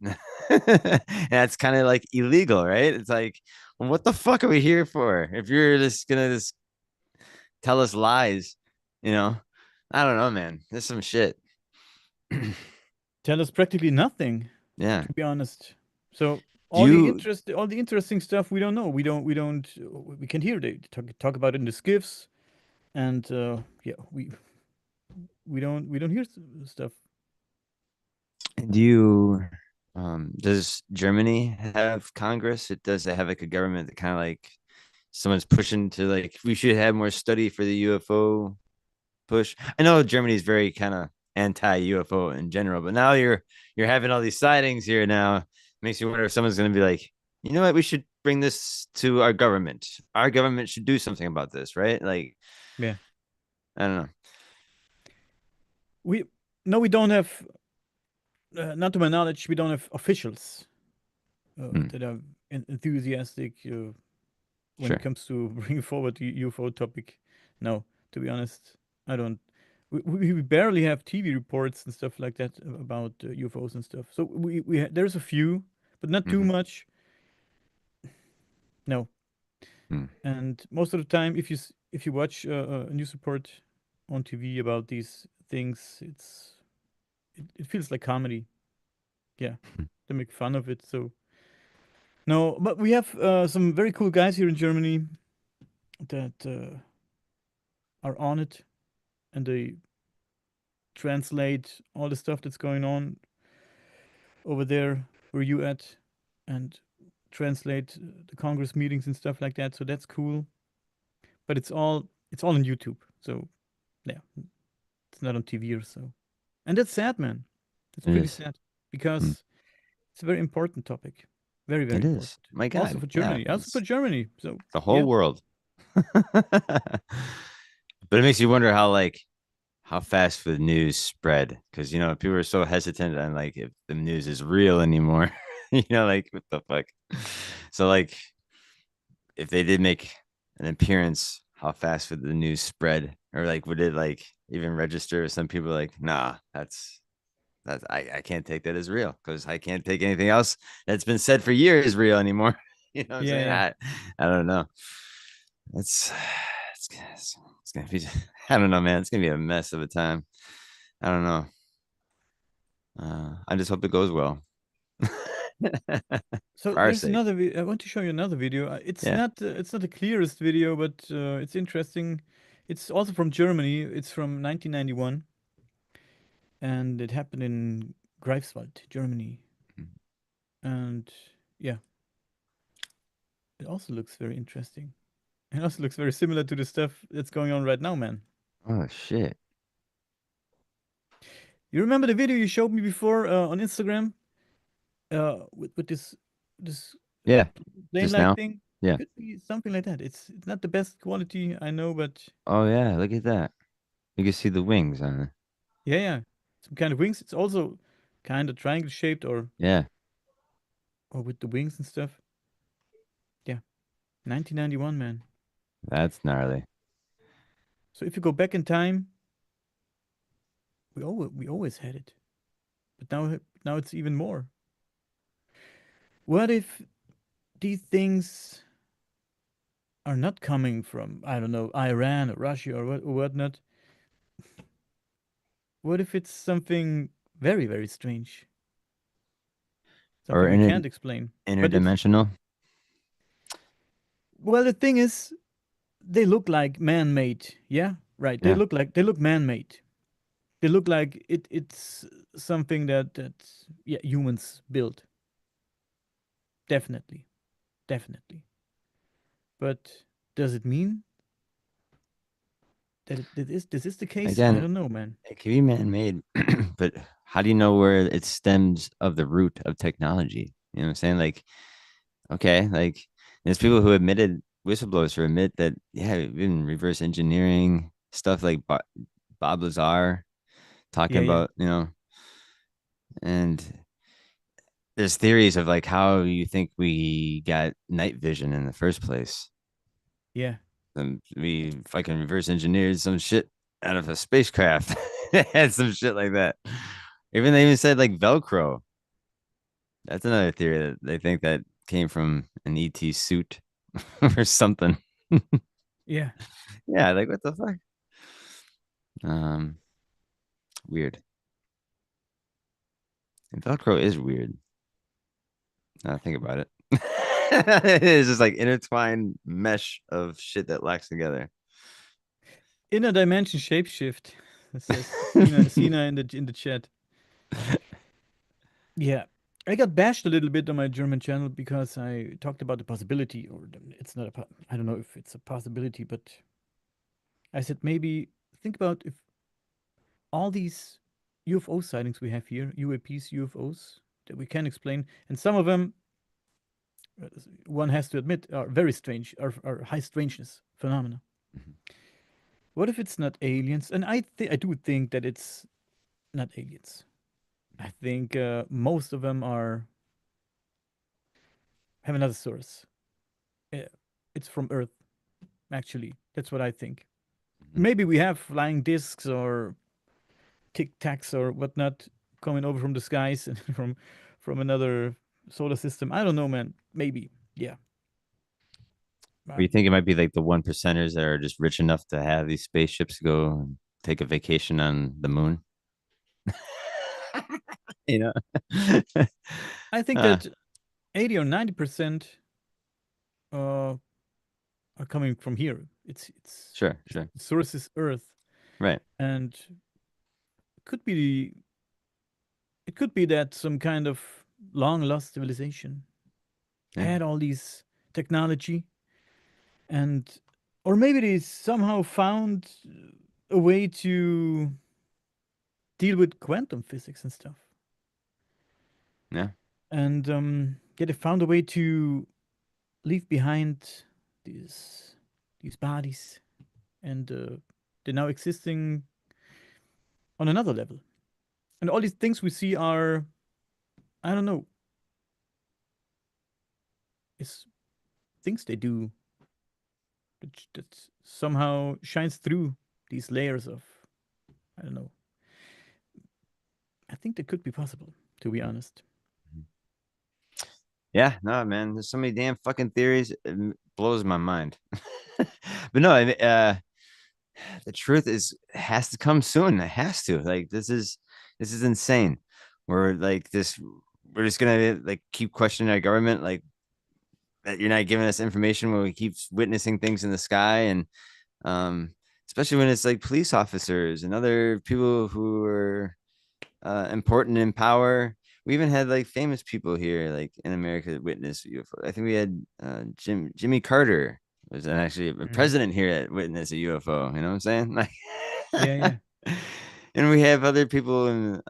And that's kind of like illegal, right? It's like, well, what the fuck are we here for? If you're just gonna just tell us lies, you know? I don't know, man. There's some shit. Tell us practically nothing, Yeah. to be honest. So Do you all the interesting stuff we don't know. We can hear they talk about it in the skiffs, and yeah, we don't hear stuff. do you does Germany have Congress? It does. They have like a government that kind of like someone's pushing to like we should have more study for the UFO push. I know Germany is very kind of anti UFO in general, but now you're having all these sightings here now. Makes you wonder if someone's going to be like, you know what, we should bring this to our government. Our government should do something about this, right? Like, Yeah, I don't know. we no, we don't have. Not to my knowledge, we don't have officials Hmm, that are enthusiastic when it sure. comes to bringing forward the UFO topic. No, to be honest, I don't. We barely have TV reports and stuff like that about UFOs and stuff. So there's a few, but not too Hmm, much. No, hmm, and most of the time, if you watch a news report on TV about these things, it feels like comedy. Yeah, they make fun of it. So no, but we have some very cool guys here in Germany that are on it, and they translate all the stuff that's going on over there where you at, and translate the Congress meetings and stuff like that. So that's cool. But it's all on YouTube. So yeah, it's not on TV or so. And that's sad, man. That's it pretty is. sad Hmm. because it's a very important topic. Very, very It is. important. My Also God. for Yeah. Germany. Also for It's Germany. So the whole yeah. world. But it makes you wonder how fast the news spread because people are so hesitant on like if the news is real anymore. Like what the fuck. So like if they did make an appearance, how fast would the news spread? Or like would it like even register? Some people are like, nah, I can't take that as real because I can't take anything else that's been said for years real anymore. You know what I'm Yeah, saying? yeah. I don't know. It's it's gonna be. I don't know, man. It's gonna be a mess of a time. I don't know. I just hope it goes well. So For our there's sake. another. I want to show you another video. Yeah. It's not the clearest video, but it's interesting. It's also from Germany. It's from 1991, and it happened in Greifswald, Germany. And yeah, it also looks very interesting. It also looks very similar to the stuff that's going on right now, man. Oh shit. You remember the video you showed me before on Instagram? With this uh, Yeah. Just plane-like now. thing? It Yeah. could be something like that. It's not the best quality, I know, but Oh yeah. Look at that. You can see the wings on it. yeah, yeah. Some kind of wings. It's also kind of triangle shaped Yeah. or with the wings and stuff. Yeah. 1991, man. That's gnarly. So if you go back in time, we always had it. But now it's even more. What if these things are not coming from, I don't know, Iran or Russia or whatnot? What if it's something very, very strange? Or Something we can't explain. But it's, interdimensional. well, the thing is, they look like man-made. Yeah, right. Yeah. They look man-made. They look like it's something that yeah, humans built. Definitely. Definitely. But does it mean that this is the case? I Again, don't know, man. it can be man-made, but how do you know where it stems of the root of technology? You know what I'm saying? Like, okay, like there's people who admitted whistleblowers who admit that yeah, even reverse engineering stuff like Bob Lazar talking Yeah, yeah. about, and there's theories of like how you think we got night vision in the first place. Yeah. And we fucking reverse engineered some shit out of a spacecraft. And some shit like that. Even they even said like Velcro. That's another theory that they think that came from an ET suit or something. Yeah. Yeah, like what the fuck? Um, weird. And Velcro is weird. Now I think about it. It's just like intertwined mesh of shit that locks together. Inner dimension shapeshift. It says Sina in the chat. Yeah. I got bashed a little bit on my German channel because I talked about the possibility, or it's not I don't know if it's a possibility, but I said maybe think about if all these UFO sightings we have here, UAPs, UFOs, that we can explain, and some of them, one has to admit, are very strange, are high strangeness phenomena. What if it's not aliens? And I do think that it's not aliens. I think most of them are have another source. Uh, It's from Earth, actually. That's what I think. Maybe we have flying discs or tic tacs or whatnot coming over from the skies and from another solar system. I don't know, man. Maybe, yeah. Or you Um, think it might be like the one percenters that are just rich enough to have these spaceships go and take a vacation on the moon? you know? I think uh, that 80 or 90% uh, are coming from here. sure, sure. The source is Earth, Right. and could be it could be that some kind of long lost civilization Yeah. had all these technology, and or maybe they somehow found a way to deal with quantum physics and stuff. Yeah. And yeah, they found a way to leave behind these these bodies, and they're now existing on another level. And all these things we see are, I don't know, is things they do that somehow shines through these layers of, I don't know. I think that could be possible, to be honest. Yeah, no, man. There's so many damn fucking theories. It blows my mind. But no, the truth is has to come soon. It has to. Like this is insane. We're like this. We're just gonna like keep questioning our government, like that you're not giving us information when we keep witnessing things in the sky, and um, especially when it's like police officers and other people who are important in power. We even had like famous people here, like in America, that witness UFO. I think we had Jimmy Carter was actually a Mm. president here that witnessed a UFO. You know what I'm saying? Like, Yeah, yeah. and we have other people, and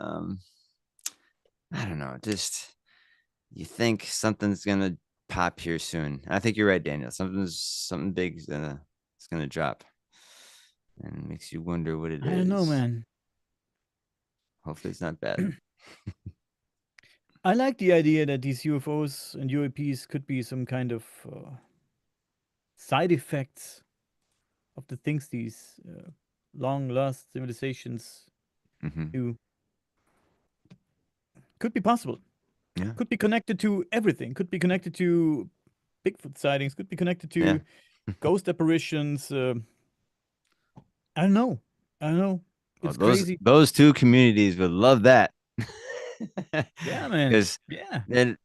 I don't know, just you think something's gonna pop here soon. I think you're right, Daniel. Something big is gonna drop, and it makes you wonder what it I don't know, is. man. Hopefully, it's not bad. I like the idea that these UFOs and UAPs could be some kind of side effects of the things these long lost civilizations Hmm. do. Could be possible. Yeah, Could be connected to everything. Could be connected to Bigfoot sightings. Could be connected yeah. to ghost apparitions. I don't know. I don't know. Oh, It's those crazy. those two communities would love that. Yeah, man. Because Yeah. then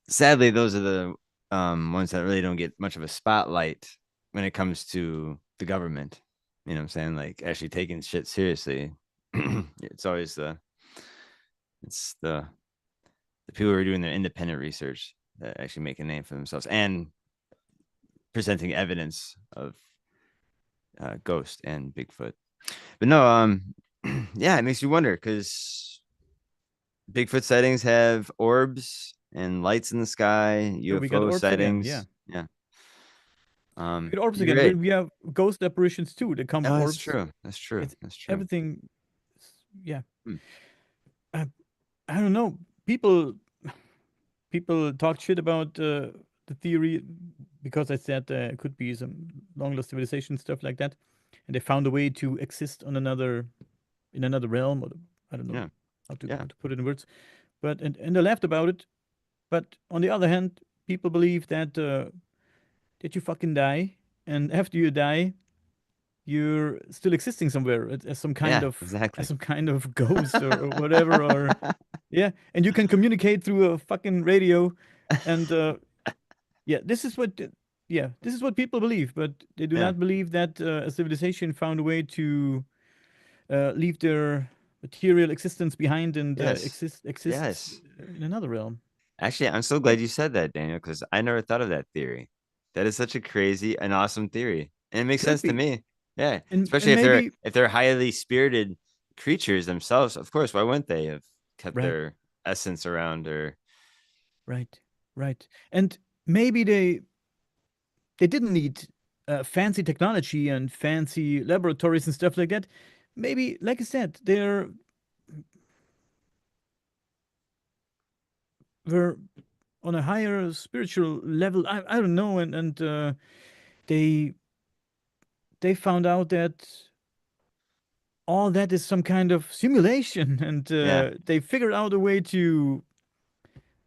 sadly those are the ones that really don't get much of a spotlight when it comes to the government. You know what I'm saying? Like actually taking shit seriously. It's always it's the people who are doing their independent research that actually make a name for themselves and presenting evidence of ghost and Bigfoot. But no, yeah, it makes you wonder because Bigfoot sightings have orbs and lights in the sky, So we got UFO orbs again. Yeah. sightings. Yeah. We got orbs You're again. right. We have ghost apparitions too. They come with Oh, that's orbs. true. That's true. It's That's true. everything. Yeah. Hmm. I, I don't know. People talk shit about the theory because I said it could be some long lost civilization stuff like that, and they found a way to exist on another in another realm, or I don't know Yeah. how Yeah. to put it in words. But and they laughed about it. But on the other hand, people believe that you fucking die, and after you die, you're still existing somewhere Yeah. as Exactly. some kind of ghost or whatever, or yeah, and you can communicate through a fucking radio, and yeah, this is what people believe, but they do Yeah. not believe that a civilization found a way to leave their material existence behind and Yes. exist Yes. in another realm. Actually, I'm so glad you said that, Daniel, because I never thought of that theory. That is such a crazy and awesome theory. And it makes Could sense to be, me. Yeah. and Especially maybe if they're highly spirited creatures themselves, of course, why wouldn't they have kept right, their essence around or right, right, and maybe they didn't need fancy technology and fancy laboratories and stuff like that. Maybe, like I said, were on a higher spiritual level. I don't know, and they they found out that all that is some kind of simulation, and yeah, they figured out a way to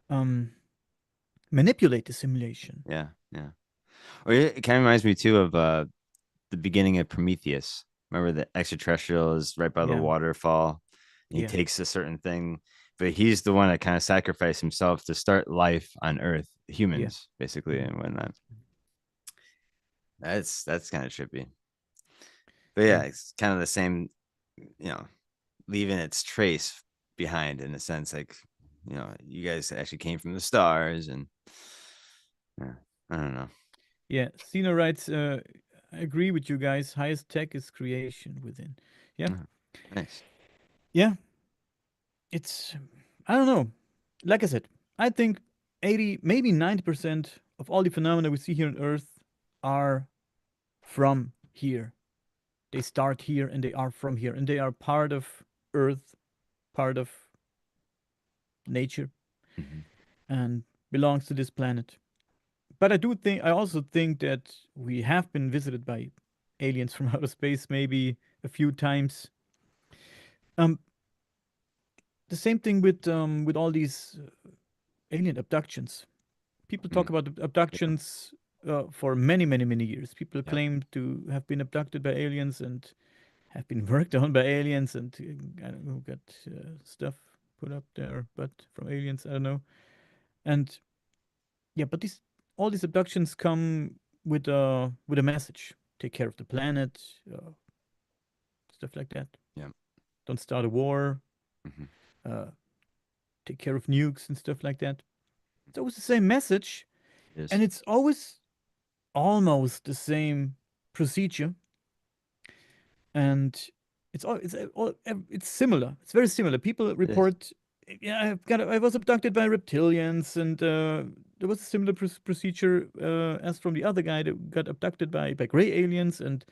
um, manipulate the simulation. yeah, yeah. Or it kind of reminds me too of the beginning of Prometheus. Remember the extraterrestrial is right by the Yeah, waterfall, and he yeah, takes a certain thing, but he's the one that kind of sacrificed himself to start life on Earth, yeah. humans basically, Mhm. and whatnot. That's kind of trippy. But yeah, Yeah, it's kind of the same, you know, leaving its trace behind in a sense, like you guys actually came from the stars, and yeah, I don't know. yeah. Cena writes, I agree with you guys. Highest tech is creation within. Yeah, Yeah, nice. yeah. It's, I don't know. Like I said, I think 80, maybe 90% of all the phenomena we see here on Earth are from here. They start here and they are from here and they are part of Earth, part of nature, Mhm. and belongs to this planet. But I also think that we have been visited by aliens from outer space maybe a few times. Um, the same thing with all these alien abductions. People talk about abductions for many, many, many years. People Yep. claim to have been abducted by aliens and have been worked on by aliens and I don't know, got stuff put up there, but from aliens, I don't know. And yeah, but all these abductions come with a message: take care of the planet, stuff like that. Yeah. Don't start a war. Hmm. Uh, take care of nukes and stuff like that. It's always the same message, It is. and it's always almost the same procedure, and it's similar. It's very similar. People It is. report, yeah, I was abducted by reptilians, and there was a similar procedure as from the other guy that got abducted by gray aliens, and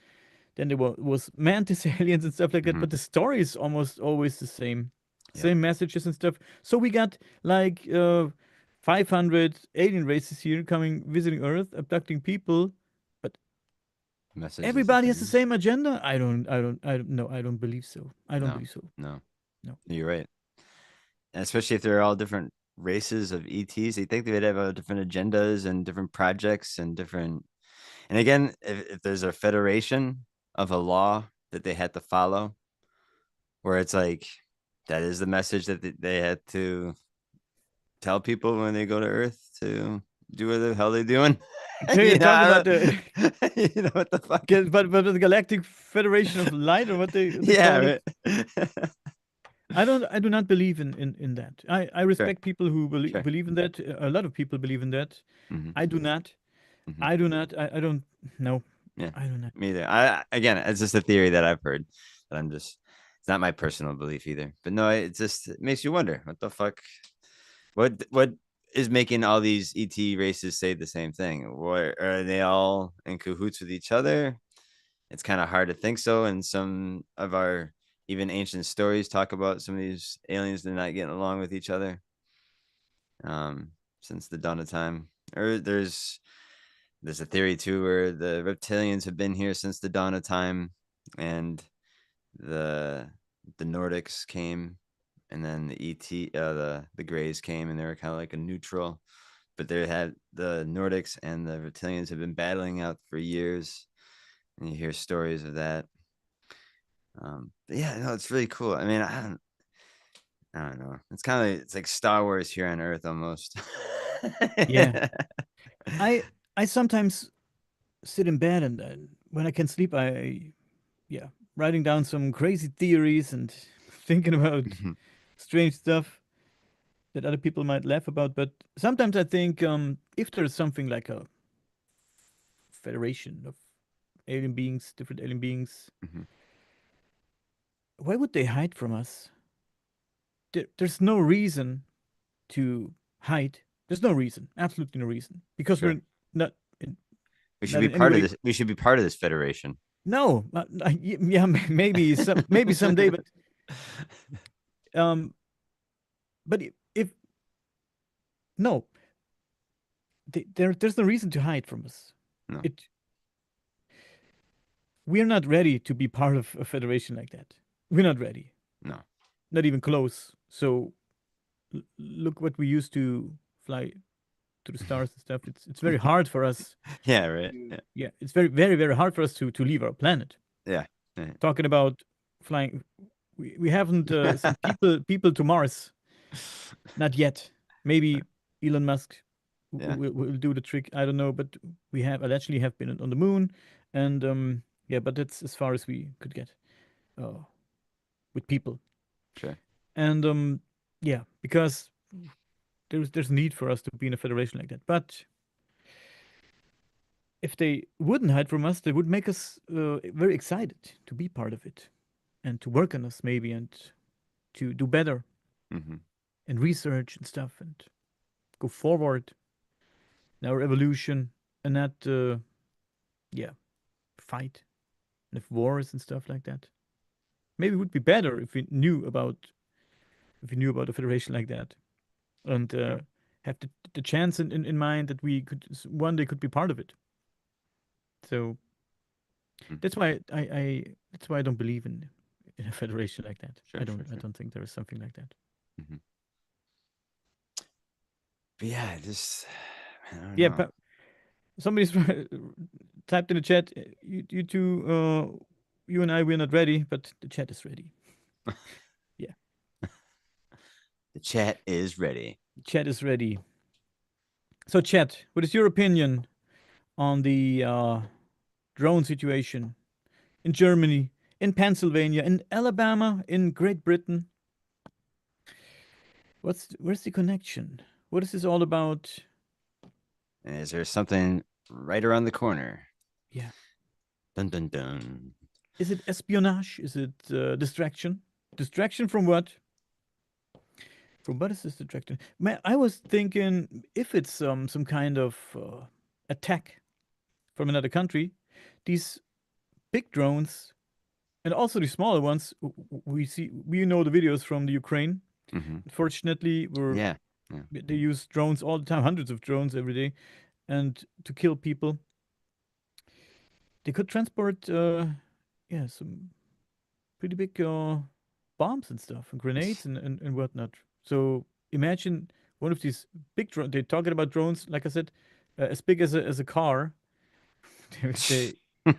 then there was mantis aliens and stuff like that. Hmm. But the story is almost always the same, Yep. same messages and stuff. So we got like 500 alien races here coming visiting Earth, abducting people, but Message is the everybody has the same. same agenda. No, I don't believe so. I don't No, believe so. no, No. you're right. And especially if they're all different races of ETs, they think they would have different agendas and different projects and different. And again, if there's a federation of a law that they had to follow, where it's like that is the message that they had to tell people when they go to Earth to do what the hell they're doing. So you're talking about the You know what the fuck? but the Galactic Federation of Light, or what they call Yeah, it. right. I do not believe in that. I Sure, respect people who sure. believe in that. A lot of people believe in that. Hmm. I do not. Hmm. I do not. I don't. No, Yeah, I do not. me either. I again, it's just a theory that I've heard that I'm just. It's not my personal belief either. But no, it makes you wonder what the fuck, what is making all these ET races say the same thing? What are they all in cahoots with each other? It's kind of hard to think so. And some of our even ancient stories talk about some of these aliens they're not getting along with each other. Since the dawn of time. Or there's a theory too where the reptilians have been here since the dawn of time, and the the Nordics came, and then the the Greys came, and they were kind of like a neutral, but they had the Nordics and the reptilians have been battling out for years, and you hear stories of that. But yeah, no, it's really cool. I mean, I don't know. It's like Star Wars here on Earth almost. Yeah, I sometimes sit in bed and when I can sleep, yeah, writing down some crazy theories and thinking about strange stuff that other people might laugh about. But sometimes I think if there's something like a federation of alien beings, different alien beings, Mhm. why would they hide from us? There's no reason to hide. There's no reason, absolutely no reason, because Sure. we're not in, We should not be in any part of way. this. We should be part of this federation. No, yeah, maybe someday, um, but if no, there's no reason to hide from us. No, It We're not ready to be part of a federation like that. We're not ready, no. not even close. So look what we used to fly to the stars and stuff. It's very hard for us. Yeah, right. Yeah, it's very hard for us to leave our planet. Yeah, yeah, Talking about flying, we haven't sent people to Mars, not yet. Maybe Elon Musk yeah. will do the trick. I don't know, but we have allegedly have been on the moon, and yeah, but that's as far as we could get uh, with people. Sure. And yeah, because there's need for us to be in a federation like that. But if they wouldn't hide from us, they would make us very excited to be part of it and to work on us maybe and to do better Hmm. and research and stuff and go forward in our evolution and not yeah, fight and have wars and stuff like that. Maybe it would be better if we knew about a federation like that and Sure. have the chance in mind that we could one day could be part of it. So Mm. that's why I don't believe in a federation like that. Sure, sure, I sure. don't think there is something like that. Hmm. But yeah, just I don't Yeah, know. somebody's typed in the chat. You two, you and I, we're not ready, but the chat is ready. Yeah, The chat is ready. the chat is ready. So, chat, what is your opinion on the drone situation in Germany, in Pennsylvania, in Alabama, in Great Britain? Where's the connection? What is this all about? Is there something right around the corner? Yeah. Dun dun dun. Is it espionage? Is it distraction? Distraction from what? From what is this distraction? Man, I was thinking if it's some kind of attack from another country, these big drones and also the smaller ones. We know the videos from the Ukraine. Mm-hmm. Fortunately, Yeah. Yeah. they use drones all the time, hundreds of drones every day, and to kill people. They could transport, yeah, some pretty big bombs and stuff, and grenades and whatnot. So imagine one of these big drones. They're talking about drones, like I said, as big as a car. They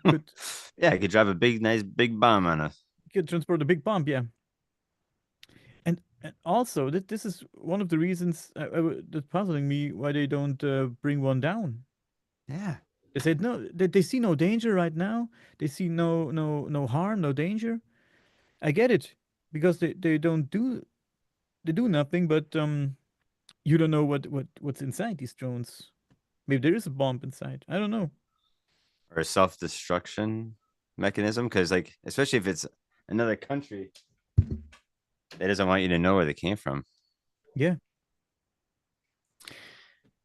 could Yeah, I could drive a big, nice, big bomb on us. could transport a big bomb, yeah. And also, this is one of the reasons that's puzzling me why they don't bring one down. Yeah. They said no, they see no danger right now. They see no harm, no danger. I get it because they don't do they do nothing, but you don't know what's inside these drones. Maybe there is a bomb inside. I don't know. Or a self-destruction mechanism, because like, especially if it's another country, they doesn't want you to know where they came from. Yeah.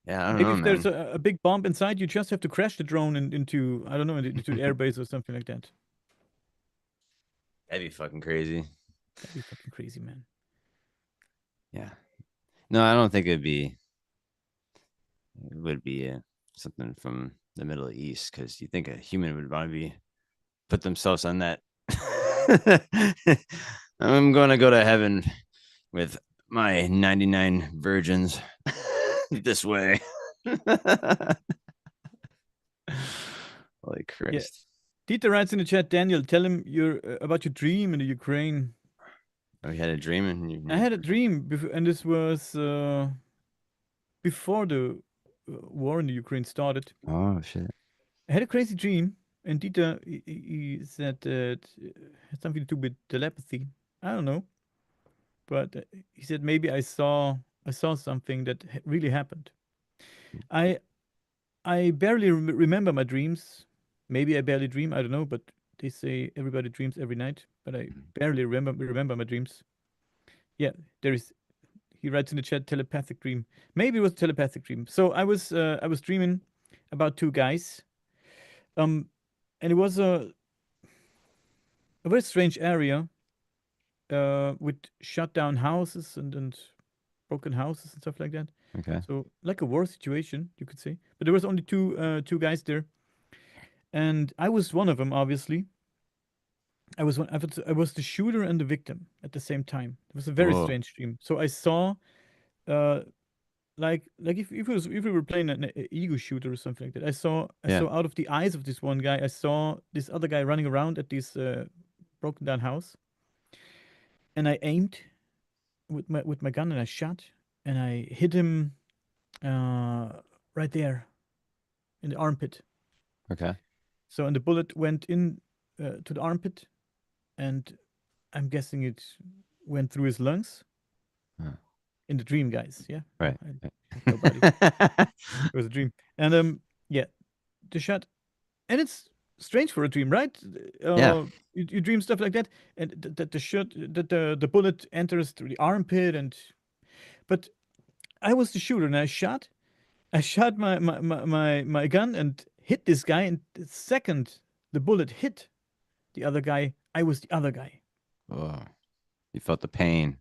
Yeah, I don't Maybe know, if there's man. a big bomb inside, you just have to crash the drone into I don't know into the airbase or something like that. That'd be fucking crazy. That'd be fucking crazy, man. Yeah. No, I don't think it would be something from the Middle East, because you think a human would want to be put themselves on that. I'm gonna go to heaven with my 99 virgins this way. Holy Yeah. Christ. Dieter writes in the chat, Daniel, tell him your about your dream in the Ukraine. We had a dream and I you had a dream before, and this was before the war in the Ukraine started. oh shit. I had a crazy dream, and Dieter he said that it had something to do with telepathy. I don't know, but he said maybe I saw something that really happened. I I barely remember my dreams. Maybe I barely dream. I don't know, but they say everybody dreams every night, but I barely remember my dreams. Yeah, there is. He writes in the chat telepathic dream. Maybe it was telepathic dream. So I was dreaming about two guys. Um, and it was a very strange area with shut down houses and broken houses and stuff like that. Okay. So like a war situation, you could say. But there was only two guys there, and I was one of them. Obviously, I was the shooter and the victim at the same time. It was a very Whoa. strange dream. So I saw, uh, like if we were playing an ego shooter or something like that. I Yeah. saw out of the eyes of this one guy. I saw this other guy running around at this broken down house, and I aimed with my gun and I shot and I hit him uh, right there in the armpit. Okay. So and the bullet went in to the armpit, and I'm guessing it went through his lungs Huh. in the dream, guys. Yeah, Right. I have no body. It was a dream, and yeah, the shot, and it's strange for a dream, right? Yeah. You dream stuff like that, and that the shot, that the bullet enters through the armpit, and but I was the shooter, and I shot my gun and hit this guy, and the second the bullet hit the other guy, I was the other guy. Oh, you felt the pain.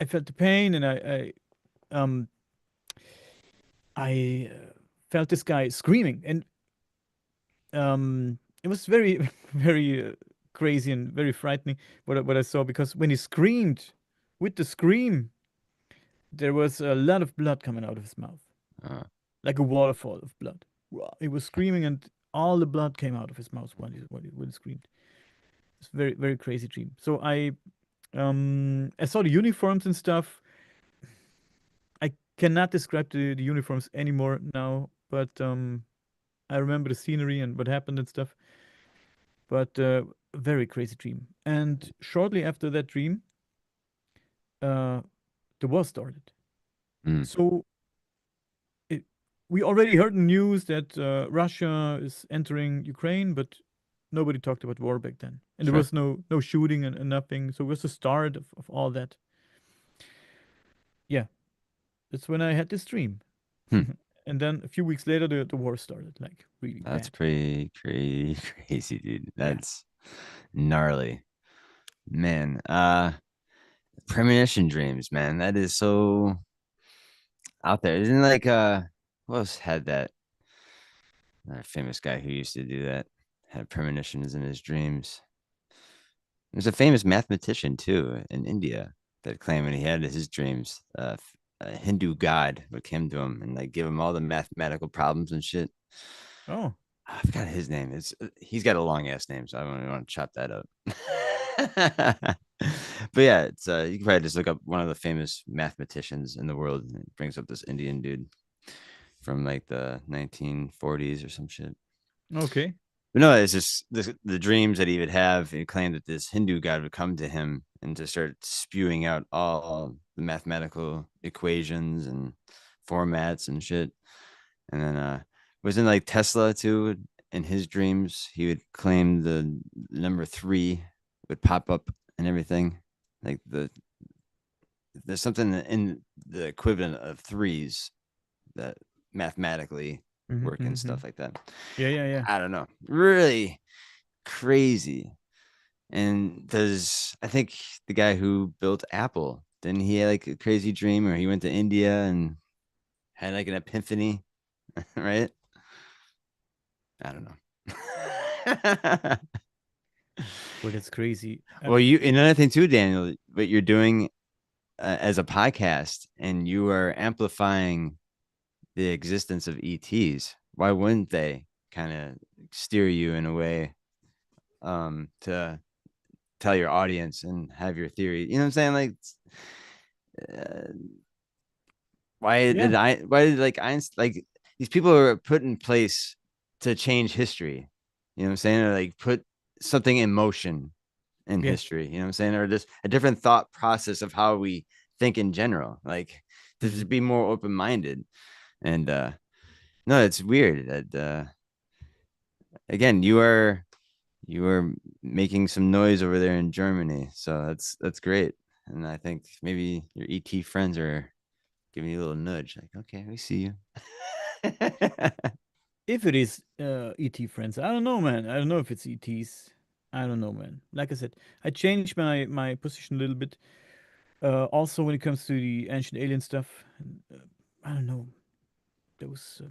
I felt the pain, and um I felt this guy screaming, and it was very very crazy and very frightening what I saw because when he screamed, with the scream, there was a lot of blood coming out of his mouth. Uh, like a waterfall of blood. Wow. He was screaming, and all the blood came out of his mouth when he screamed. It's very very crazy dream. So I saw the uniforms and stuff. I cannot describe the uniforms anymore now, but I remember the scenery and what happened and stuff. But very crazy dream. And shortly after that dream, uh, the war started. Mm, So it, we already heard the news that Russia is entering Ukraine, but nobody talked about war back then, and there sure. was no shooting and nothing. So it was the start of all that. Yeah, that's when I had this dream. Hmm. And then a few weeks later, the war started, like really That's bad. pretty crazy, dude. Yeah. That's gnarly. Man, premonition dreams, man. That is so out there. Isn't like who else had that? Another famous guy who used to do that. Had premonitions in his dreams. There's a famous mathematician too in India that claimed when he had his dreams, a Hindu god would come to him and like give him all the mathematical problems and shit. Oh, I forgot his name. It's he's got a long ass name, so I don't even want to chop that up. But yeah, it's you can probably just look up one of the famous mathematicians in the world, and it brings up this Indian dude from like the 1940s or some shit. okay. But no, it's just the dreams that he would have. He claimed that this Hindu god would come to him and just start spewing out all the mathematical equations and formats and shit. And then was in like Tesla too. In his dreams, he would claim the number three would pop up and everything. Like there's something in the equivalent of threes that mathematically work and Mm-hmm. stuff like that. Yeah, yeah, yeah. I don't know. Really crazy. And does I think the guy who built Apple, didn't he have like a crazy dream or he went to India and had like an epiphany, right? I don't know. Well, that's crazy. Well, you another thing too, Daniel, what you're doing as a podcast, and you are amplifying the existence of ETs. Why wouldn't they kind of steer you in a way to tell your audience and have your theory? You know what I'm saying? Like, uh, Yeah, why did like Einstein, like these people are put in place to change history? You know what I'm saying? Or like put something in motion in yeah. history, you know what I'm saying? Or just a different thought process of how we think in general, like to Hmm. just be more open-minded. And no, it's weird that again, you are making some noise over there in Germany. So that's great. And I think maybe your ET friends are giving you a little nudge, like, okay, we see you. If it is ET friends, I don't know, man. I don't know if it's ETs. I don't know, man. Like I said, I changed my position a little bit. Also, when it comes to the ancient alien stuff, I don't know. Those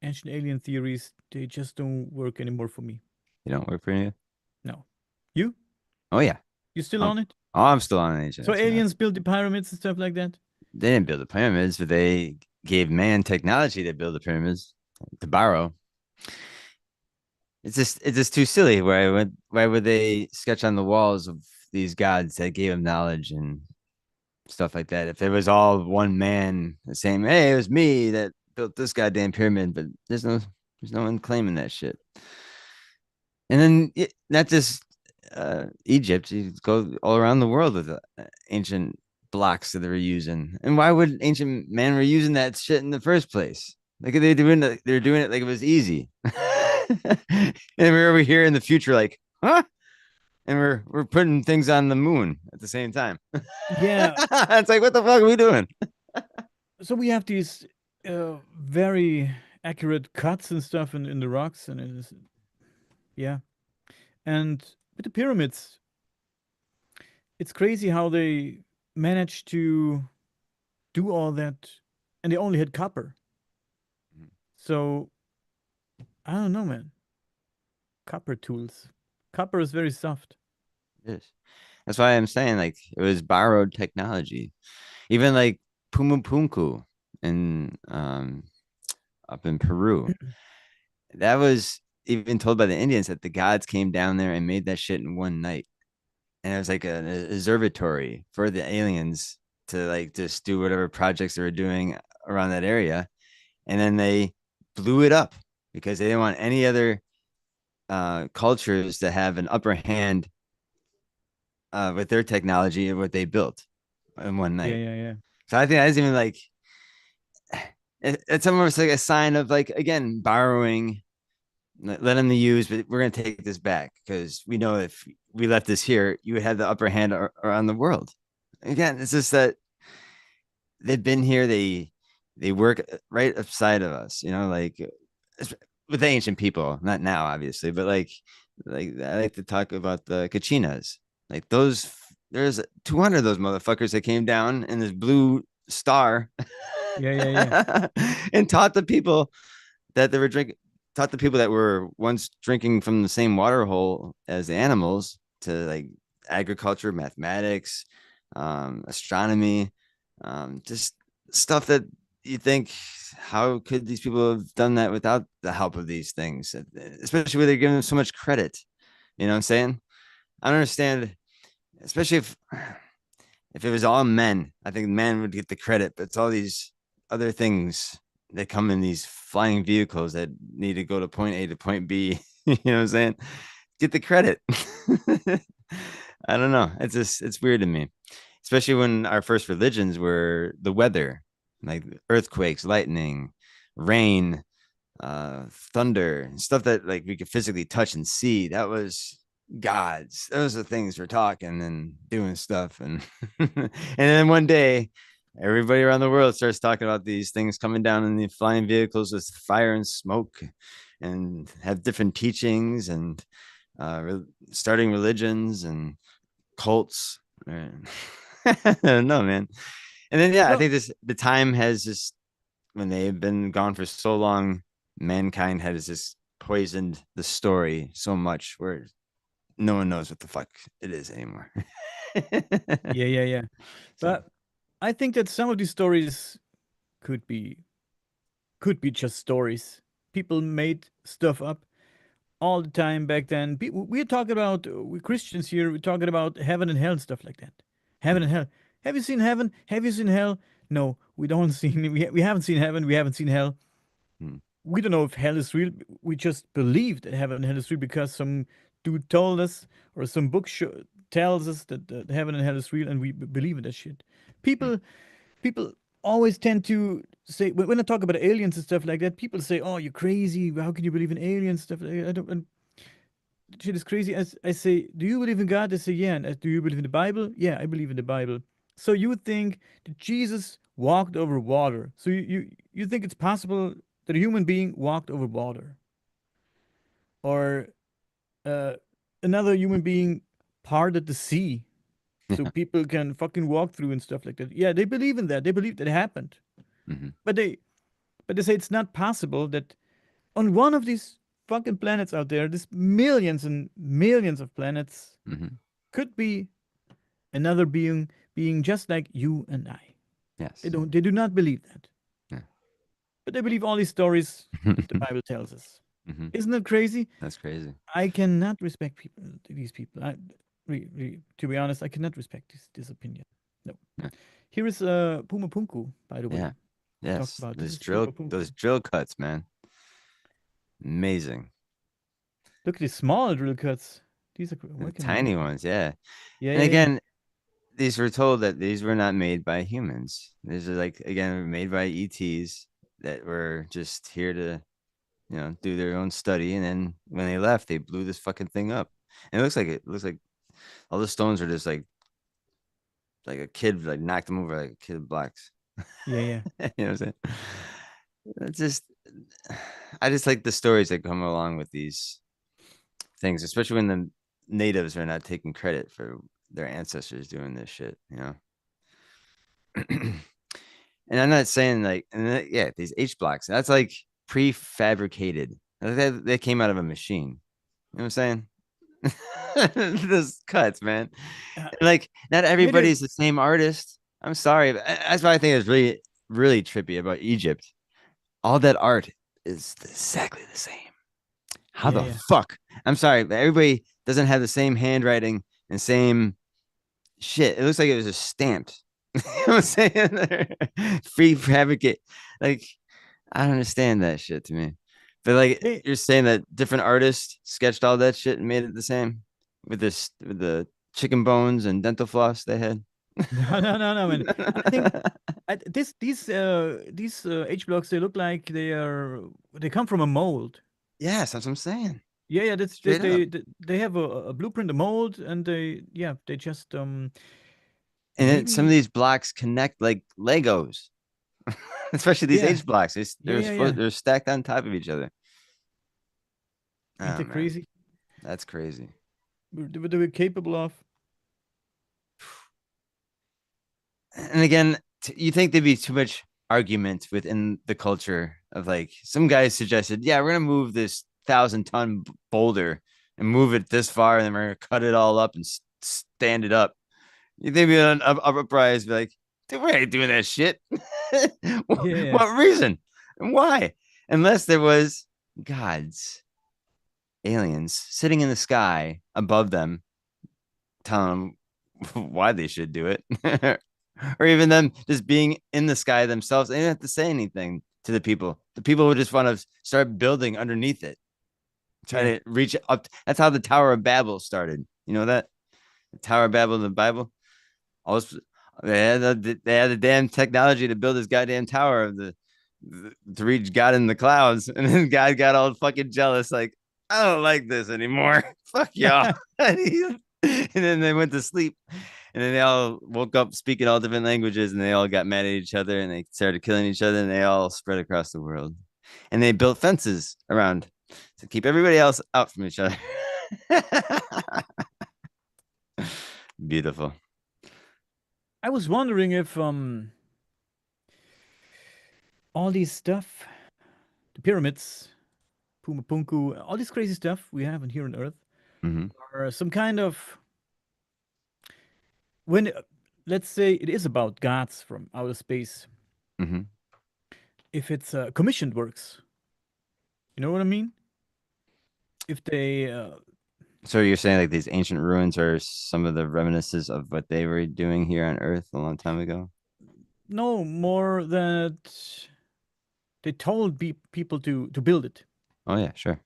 ancient alien theories, they just don't work anymore for me. You don't work for you? No. You? Oh yeah. You still Um, on it? I'm still on ancient So astronauts. aliens built the pyramids and stuff like that? They didn't build the pyramids, but they gave man technology to build the pyramids to borrow. It's just too silly. Why would they sketch on the walls of these gods that gave them knowledge and stuff like that? If it was all one man saying, "Hey, it was me that built this goddamn pyramid," but there's no one claiming that shit. And then not just Egypt, you go all around the world with ancient blocks that they were using. And why would ancient man were using that shit in the first place? Like they're doing it like it was easy. And we're over here in the future, like, huh? And we're putting things on the moon at the same time. Yeah. It's like, what the fuck are we doing? So we have these very accurate cuts and stuff in the rocks, and yeah. And with the pyramids, it's crazy how they managed to do all that, and they only had copper. So I don't know, man. Copper tools. Copper is very soft. It is. That's why I'm saying like it was borrowed technology. Even like Pumu Punku and up in Peru. That was even told by the Indians that the gods came down there and made that shit in one night. And it was like an observatory for the aliens to like just do whatever projects they were doing around that area. And then they blew it up because they didn't want any other cultures to have an upper hand with their technology and what they built in one Yeah, night. yeah, yeah. So I think that's even like it's almost like a sign of like again borrowing, let them use, but we're gonna take this back because we know if we left this here, you would have the upper hand around the world. Again, it's just that they've been here, they work right beside of us, you know, like with the ancient people, not now, obviously, but like I like to talk about the Kachinas, like those. There's 200 of those motherfuckers that came down in this blue star Yeah, yeah, yeah. and taught the people that they were drinking, taught the people that were once drinking from the same water hole as the animals to like agriculture, mathematics, astronomy, just stuff that you think, how could these people have done that without the help of these things, especially when they're giving them so much credit? You know what I'm saying? I don't understand, especially if it was all men, I think men would get the credit, but it's all these other things that come in these flying vehicles that need to go to point A to point B. You know what I'm saying? Get the credit. I don't know. It's just it's weird to me, especially when our first religions were the weather, like earthquakes, lightning, rain, thunder, stuff that like we could physically touch and see. That was gods. Those are things we're talking and doing stuff. And and then one day, everybody around the world starts talking about these things coming down in the flying vehicles with fire and smoke, and have different teachings and starting religions and cults. I don't know, man. And then yeah, I Well, think this the time has just when they've been gone for so long, mankind has just poisoned the story so much where no one knows what the fuck it is anymore. yeah, yeah, yeah. So But I think that some of these stories could be just stories. People made stuff up all the time back then. We're talking about we Christians here. We're talking about heaven and hell and stuff like that. Heaven and mhm, hell. Have you seen heaven? Have you seen hell? No, we don't see. We haven't seen heaven. We haven't seen hell. mhm, We don't know if hell is real. We just believe that heaven and hell is real because some dude told us or some book tells us that heaven and hell is real, and we believe in that shit. mhm, People always tend to say when I talk about aliens and stuff like that, people say, "Oh, you're crazy. How can you believe in aliens?" Stuff like that. I don't. And shit is crazy. As I say, "Do you believe in God?" They say, "Yeah." And do you believe in the Bible? Yeah, I believe in the Bible. So you would think that Jesus walked over water. So you think it's possible that a human being walked over water, or uh, another human being parted the sea so yeah, people can fucking walk through and stuff like that? Yeah, they believe in that. They believe that happened. mhm, But they say it's not possible that on one of these fucking planets out there, there's millions and millions of planets, mhm. could be another being just like you and I. Yes, They do not believe that. yeah. But they believe all these stories that the Bible tells us. Mhm. Isn't that crazy? That's crazy. I cannot respect these people. To be honest, I cannot respect this opinion. No. Yeah, Here is Puma Punku, by the way. yeah, Talk yes. about this Those is Puma drill, Punku. those drill cuts, man, amazing. Look at these small drill cuts. These are The what can I? tiny ones, yeah. Yeah, And yeah, yeah. again, these were told that these were not made by humans. These are like again made by ETs that were just here to do their own study. And then when they left, they blew this fucking thing up. And it looks like all the stones are just like a kid like knocked them over like a kid blocks. Yeah, yeah. You know what I'm saying? It's just I just like the stories that come along with these things, especially when the natives are not taking credit for their ancestors doing this shit, you know. And I'm not saying like, yeah, these H blocks, that's like prefabricated. They came out of a machine. You know what I'm saying? Those cuts, man. Uh, Like, not maybe everybody's the same artist. I'm sorry, but that's why I think it's really, really trippy about Egypt. All that art is exactly the same. How Yeah, the yeah. fuck? I'm sorry, but everybody doesn't have the same handwriting and same shit. It looks like it was just stamped. You know what I'm saying? Free fabricate. Like, I don't understand that shit to me. But like Hey, you're saying that different artists sketched all that shit and made it the same with this with the chicken bones and dental floss they had. no, no, no, no, man. I think these H blocks, they look like they come from a mold. Yes, that's what I'm saying. Yeah, yeah. That's Straight up. they have a blueprint, a mold, and they just And then some of maybe these blocks connect like Legos, especially these yeah, H blocks. yeah, yeah, yeah. They're stacked on top of each other. Ain't Oh that man, crazy? that's crazy. They were capable of. And again, you think there'd be too much argument within the culture of like some guys suggested, yeah, we're gonna move this 1,000-ton boulder and move it this far, and then we're gonna cut it all up and stand it up. You think we'd an uprise be like, dude, we ain't doing that shit. Yeah, What reason and why? Unless there was gods, aliens sitting in the sky above them, telling them why they should do it. Or even them just being in the sky themselves. They didn't have to say anything to the people. The people would just want to start building underneath it, try yeah. to reach up. That's how the Tower of Babel started. You know that? The Tower of Babel in the Bible? All this, they had the damn technology to build this goddamn tower of the to reach God in the clouds. And then God got all fucking jealous, like, I don't like this anymore. Fuck y'all. And then they went to sleep. And then they all woke up speaking all different languages and they all got mad at each other and they started killing each other and they all spread across the world. And they built fences around to keep everybody else out from each other. Beautiful. I was wondering if all these stuff, the pyramids, Pumapunku, all this crazy stuff we have in here on Earth, Mm-hmm. are some kind of when let's say it is about gods from outer space. Mm-hmm. If it's commissioned works, you know what I mean? If they So you're saying like these ancient ruins are some of the reminiscences of what they were doing here on Earth a long time ago? know more that they told people to build it. Oh yeah, sure.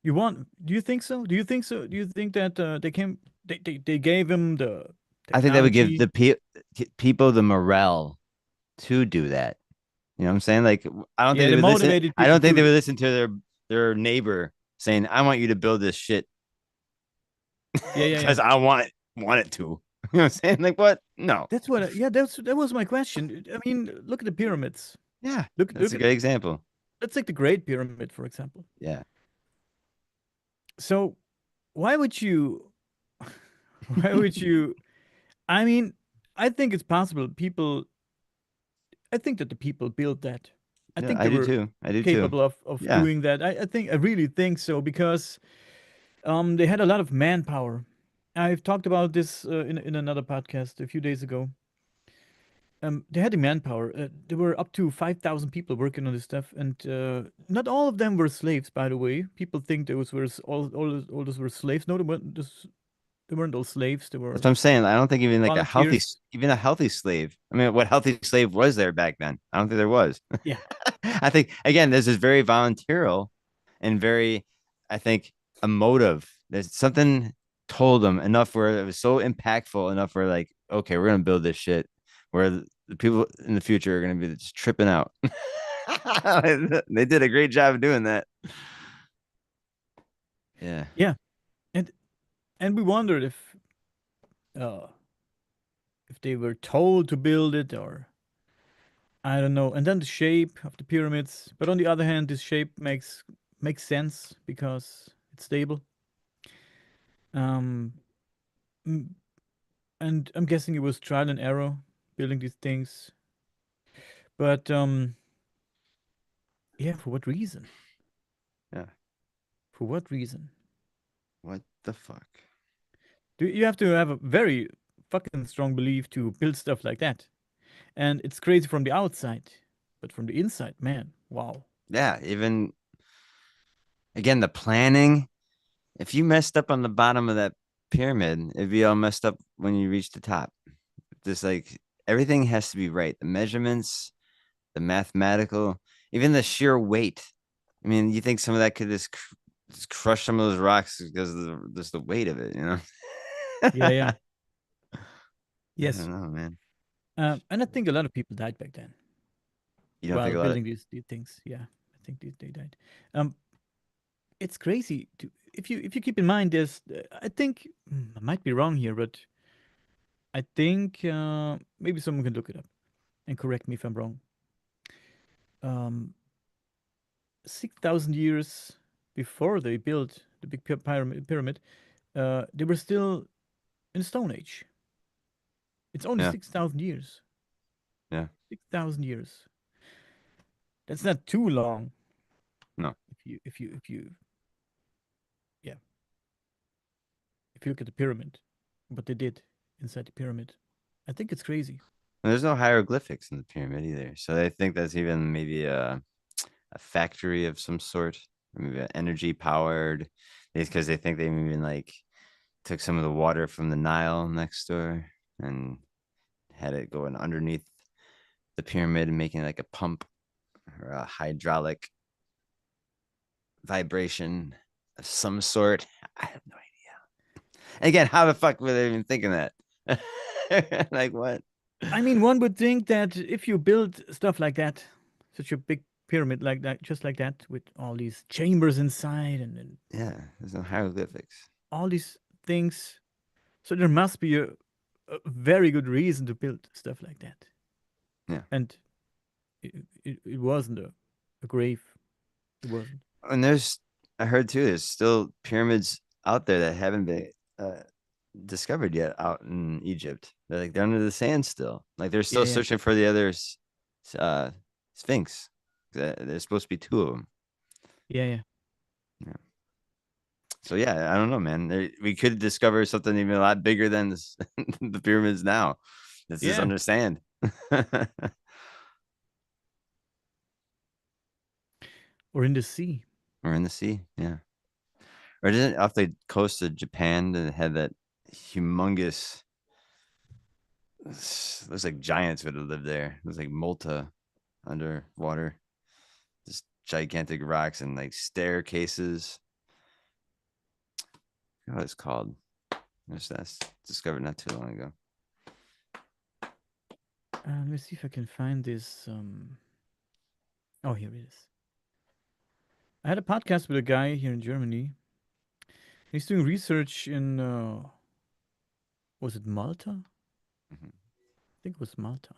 You want? Do you think so? Do you think so? Do you think that they gave him the I think that would give technology? the people the morale to do that. You know what I'm saying? Like, I don't think Yeah, they they would listen. motivated I people don't think to they it. would listen to their neighbor saying, "I want you to build this shit Yeah, yeah, yeah. because I want it to." You know what I'm saying? Like, what? No. That's what. Yeah, that was my question. I mean, look at the pyramids. Yeah, that's Look a at. great example. Let's take the Great Pyramid for example. Yeah. So why would you? Why would you? I mean, I think it's possible. I think that the people built that. I Yeah, think I they do were too. I do too. capable of Yeah. doing that. I really think so because they had a lot of manpower. I've talked about this in another podcast a few days ago. They had the manpower. There were up to 5,000 people working on this stuff, and not all of them were slaves. By the way, people think those were all those were slaves. No, they weren't all slaves. They That's were what I'm saying. I don't think even like volunteers. even a healthy slave. I mean, what healthy slave was there back then? I don't think there was. Yeah, I think again, this is very volunteeral and very, I think, emotive. There's something told them enough where it was so impactful enough where like, okay, we're gonna build this shit where the people in the future are gonna be just tripping out. They did a great job of doing that. Yeah. yeah, and we wondered uh, if they were told to build it or I don't know. And then the shape of the pyramids. But on the other hand, this shape makes sense because it's stable. Um, mm, and I'm guessing it was trial and error building these things. But yeah, for what reason? Yeah. For what reason? What the fuck? Do you have to have a very fucking strong belief to build stuff like that? And it's crazy from the outside, but from the inside, man, wow. Yeah, even again, the planning. If you messed up on the bottom of that pyramid, it'd be all messed up when you reach the top. Just like everything has to be right. The measurements, the mathematical, even the sheer weight. I mean, you think some of that could just crush some of those rocks because of just the weight of it, you know? Yeah, yeah. I Yes. don't know, man. And I think a lot of people died back then You don't think while a lot of building these things. Yeah, I think they died. Um, it's crazy to if you keep in mind this. I think I might be wrong here, but I think maybe someone can look it up and correct me if I'm wrong. Um, 6,000 years before they built the big pyramid, they were still in the Stone Age. It's only yeah, 6,000 years. yeah, 6,000 years. That's not too long. no. If you yeah, if you look at the pyramid, what they did inside the pyramid, I think it's crazy. And there's no hieroglyphics in the pyramid either. So I think that's even maybe a factory of some sort, maybe energy powered, because they think they even like took some of the water from the Nile next door and had it going underneath the pyramid and making like a pump or a hydraulic vibration of some sort. I have no idea. Again, how the fuck were they even thinking that? Like what? I mean, one would think that if you build stuff like that, such a big pyramid like that, just like that, with all these chambers inside and Yeah, there's no hieroglyphics. all these things, so there must be a very good reason to build stuff like that. Yeah. And it wasn't a grave. It wasn't. And I heard too, there's still pyramids out there that haven't been uh, discovered yet out in Egypt. They're under the sand still. Like they're Yeah, still yeah, searching for the other uh, Sphinx. There's supposed to be two of them. yeah, yeah, Yeah. So yeah, I don't know, man. We could discover something even a lot bigger than this, the pyramids now. Let's just yeah. understand. Or in the sea. We're in the sea, yeah. Or didn't it off the coast of Japan that had that humongous? Looks like giants would have lived there. It was like Malta underwater, just gigantic rocks and like staircases. What it's called? That's discovered not too long ago. Let me see if I can find this. Oh, here it is. I had a podcast with a guy here in Germany. He's doing research in, was it Malta? Mhm. I think it was Malta.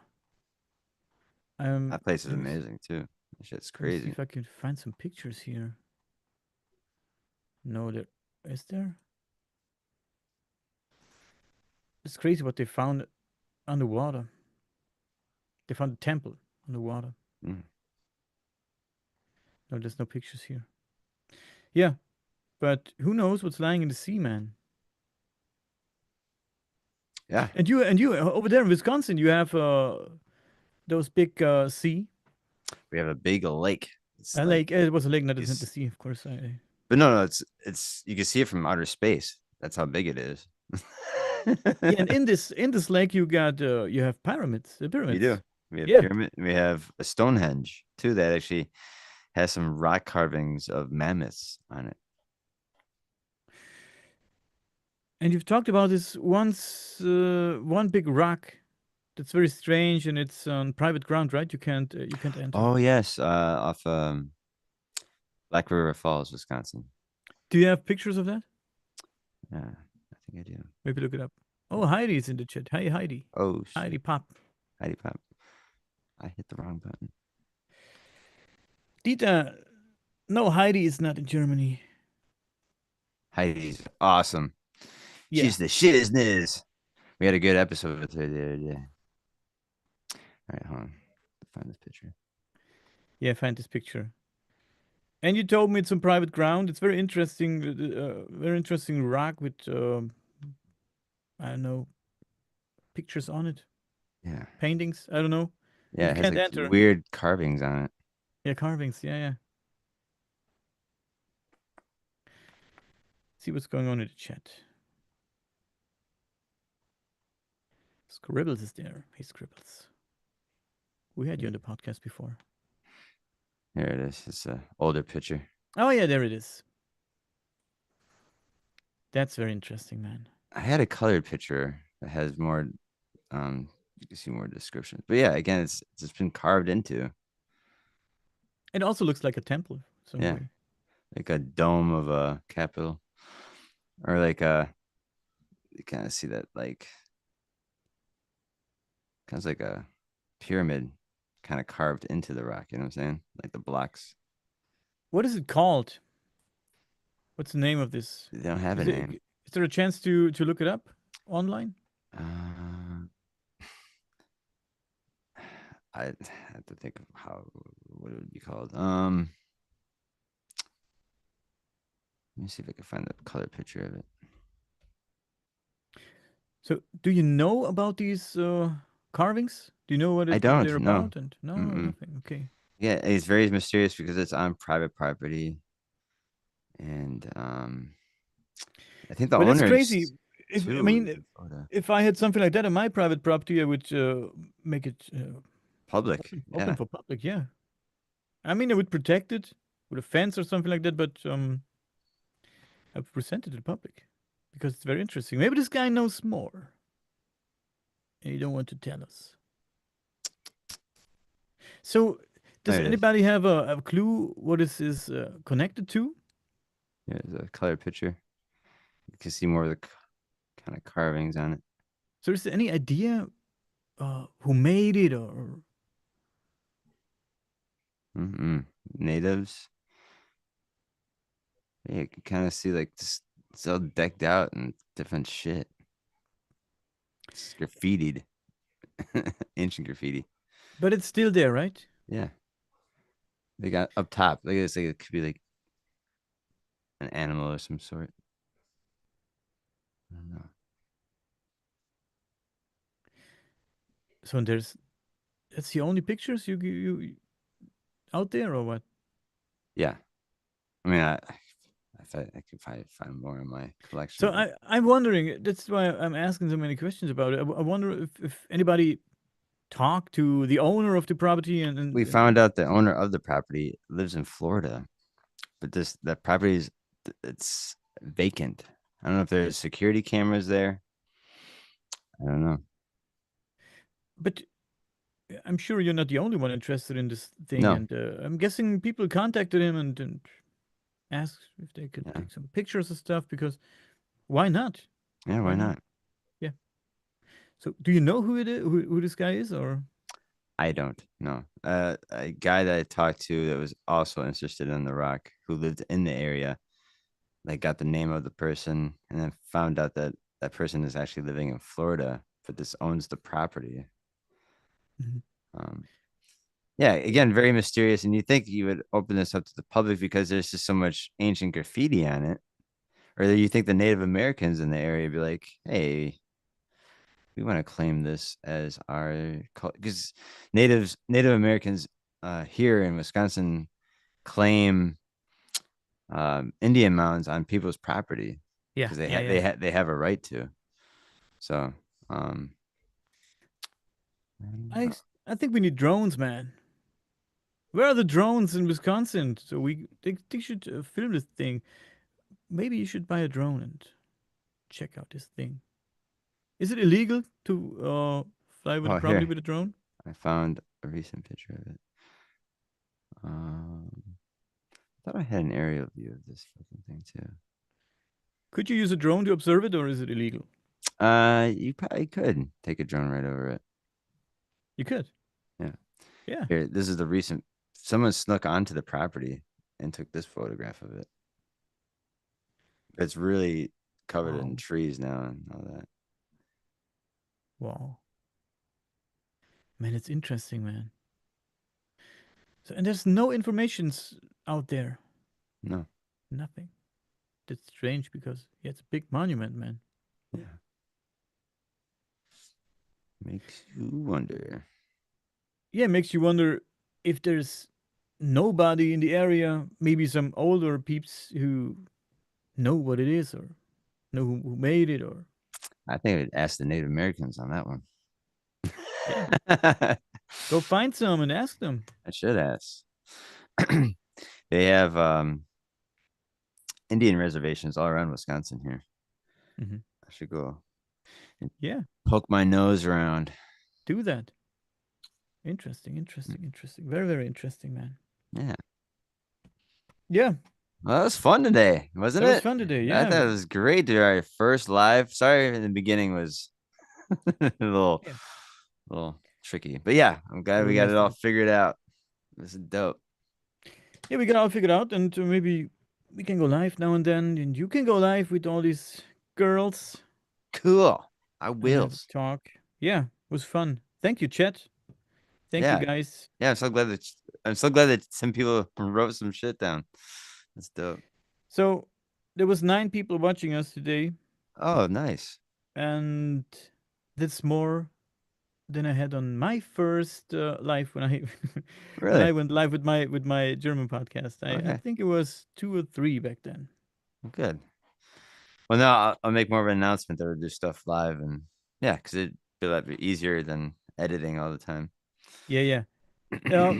That place is Let me see, amazing too. That shit's let me see crazy. if I can find some pictures here. No, there is there. It's crazy what they found underwater. They found a temple underwater. Mm. No, there's no pictures here. Yeah, but who knows what's lying in the sea, man? Yeah, And you over there in Wisconsin, you have those big sea. we have a big lake. It's A like lake. It was a lake, not the it's, sea, of course. but no, it's you can see it from outer space. That's how big it is. Yeah, and in this lake, you have pyramids. The We do. pyramids. We have Yeah, pyramid. We have a Stonehenge too that actually has some rock carvings of mammoths on it. and you've talked about this once. One big rock that's very strange, and it's on private ground, right? You can't enter. Oh yes, off Black River Falls, Wisconsin. Do you have pictures of that? Yeah, I think I do. Maybe look it up. Oh, Heidi's in the chat. Hi, Heidi. Oh Heidi shit, Pop. Heidi Pop. I hit the wrong button. Dieter. No, Heidi is not in Germany. Heidi's awesome. Yeah, She's the shizness. We had a good episode with her the other day. All right, hold on. Find this picture. yeah. Find this picture. And you told me it's on private ground. It's very interesting. Very interesting rock with I don't know, pictures on it, Yeah, paintings. I don't know. And yeah. you It has can't like enter. weird carvings on it. Yeah, carvings. Yeah, yeah. See what's going on in the chat. Scribbles is there. Hey, Scribbles. We had you on the podcast before. Here it is. It's an older picture. Oh, yeah, there it is. That's very interesting, man. I had a colored picture that has more. You can see more descriptions. But yeah, again, it's just been carved into. It also looks like a temple some Yeah, way. like a dome of a capital, or like a. You kind of see that like kind of like a pyramid, kind of carved into the rock. You know what I'm saying? Like the blocks. What is it called? What's the name of this? They don't have a Is it? name. Is there a chance to look it up online? Uh, I have to think of how what it would be called. Let me see if I can find a color picture of it. So, do you know about these carvings? Do you know I what they're don't know. about? And no, Mm-mm. nothing. Okay. Yeah, it's very mysterious because it's on private property, and I think the But it's owners crazy. If I too mean, live in Florida. if I had something like that on my private property, I would make it Public, open yeah, for public. Yeah. I mean, I would protect it with a fence or something like that, but I would present it to the public because it's very interesting. Maybe this guy knows more, and you don't want to tell us. So, does there it is. anybody have a clue what this is connected to? Yeah, there's a color picture. You can see more of the kind of carvings on it. So, is there any idea who made it or Mm-mm. Natives. Yeah, you can kind of see like this. It's all decked out and different shit. It's graffitied, ancient graffiti. but it's still there, right? Yeah, they got up top. Like it's like it could be like an animal of some sort. I don't know. So that's the only pictures you out there or what? Yeah, I mean, I could find more in my So collection, but I'm wondering. That's why I'm asking so many questions about it. I wonder if anybody talked to the owner of the property we and found out the owner of the property lives in Florida, but this that property is it's vacant. I don't know if there's security cameras there. I don't know. but I'm sure you're not the only one interested in this thing, No, and I'm guessing people contacted him and asked if they could yeah, take some pictures of stuff because why not? yeah. Why Why not? not? Yeah. So do you know who it is, who this guy is, or I don't know. A guy that I talked to that was also interested in the rock, who lived in the area, like got the name of the person, and then found out that that person is actually living in Florida, but this owns the property. Mhm. Um, yeah, again, very mysterious. And you think you would open this up to the public because there's just so much ancient graffiti on it, or you think the Native Americans in the area would be like, "Hey, we want to claim this as our," because Native Americans here in Wisconsin claim Indian mounds on people's property yeah, because yeah, yeah. they have a right to. So, um, I don't I know. I think we need drones, man. Where are the drones in Wisconsin? So they should film this thing. Maybe you should buy a drone and check out this thing. Is it illegal to fly with a Oh, property here with a drone? I found a recent picture of it. I thought I had an aerial view of this fucking thing too. Could you use a drone to observe it, or is it illegal? You probably could take a drone right over it. You could. Yeah. Yeah. Here, this is the recent. Someone snuck onto the property and took this photograph of it. It's really covered in Wow. trees now and all that. Wow. Man, it's interesting, man. So, and there's no informations out there. No. Nothing. That's strange because yeah, it's a big monument, man. Yeah. Makes you wonder. Yeah, it makes you wonder if there's nobody in the area, maybe some older peeps who know what it is or know who made it, or I think I'd ask the Native Americans on that one. yeah, I go find some and ask them. should ask. They have Indian reservations all around Wisconsin here. Hmm. I should go and Yeah, poke my nose around. do that. Interesting, interesting, interesting. Very, very interesting, man. Yeah. Yeah, Well, that was fun today, wasn't that was it? fun today. I Yeah, thought it was great to do our first live. Sorry in the beginning was a yeah, little tricky. But yeah, I'm a glad little we got it all messy. figured out. This is dope. Yeah, we got all figured out, and maybe we can go live now and then, and you can go live with all these girls Cool. I and have will. a talk. Yeah, it was fun. Thank you, chat. Thank you, Yeah. guys. Yeah, I'm so glad that some people wrote some shit down. That's dope. So there was 9 people watching us today, Oh, nice. and that's more than I had on my first live when I when Really? I went live with my German podcast. I Okay. think it was 2 or 3 back then. Good. Well, now I'll make more of an announcement that we'll do stuff live and yeah, because it'd be a lot easier than editing all the time. Yeah, yeah. Uh,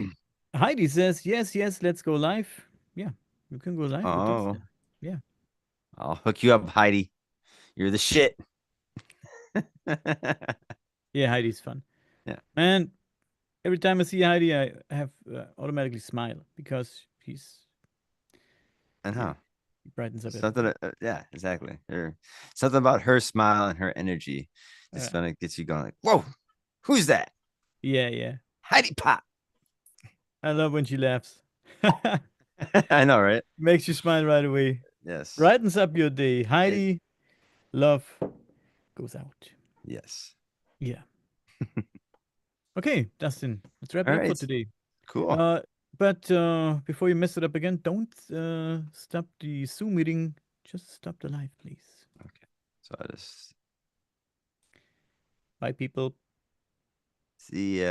Heidi says yes, yes. Let's go live. Yeah, you can go live with us Oh, then. Yeah, I'll hook you up, Heidi. You're the shit. yeah. Heidi's fun, Yeah. and every time I see Heidi, I have automatically smile because he's And yeah, how? he brightens up Something, everything. yeah, exactly. Something about her smile and her energy just Uh, kind of gets you going like, whoa, who's that? yeah, yeah. Heidi Pop. I love when she laughs. I know, right? Makes you smile right away. Yes. Brightens up your day. It, Heidi, love goes out. yes. Yeah. Okay, Dustin, let's wrap All it up for right. today. Cool. Uh, but before you mess it up again, don't stop the Zoom meeting. Just stop the live, please. Okay. So I just Bye, people. see.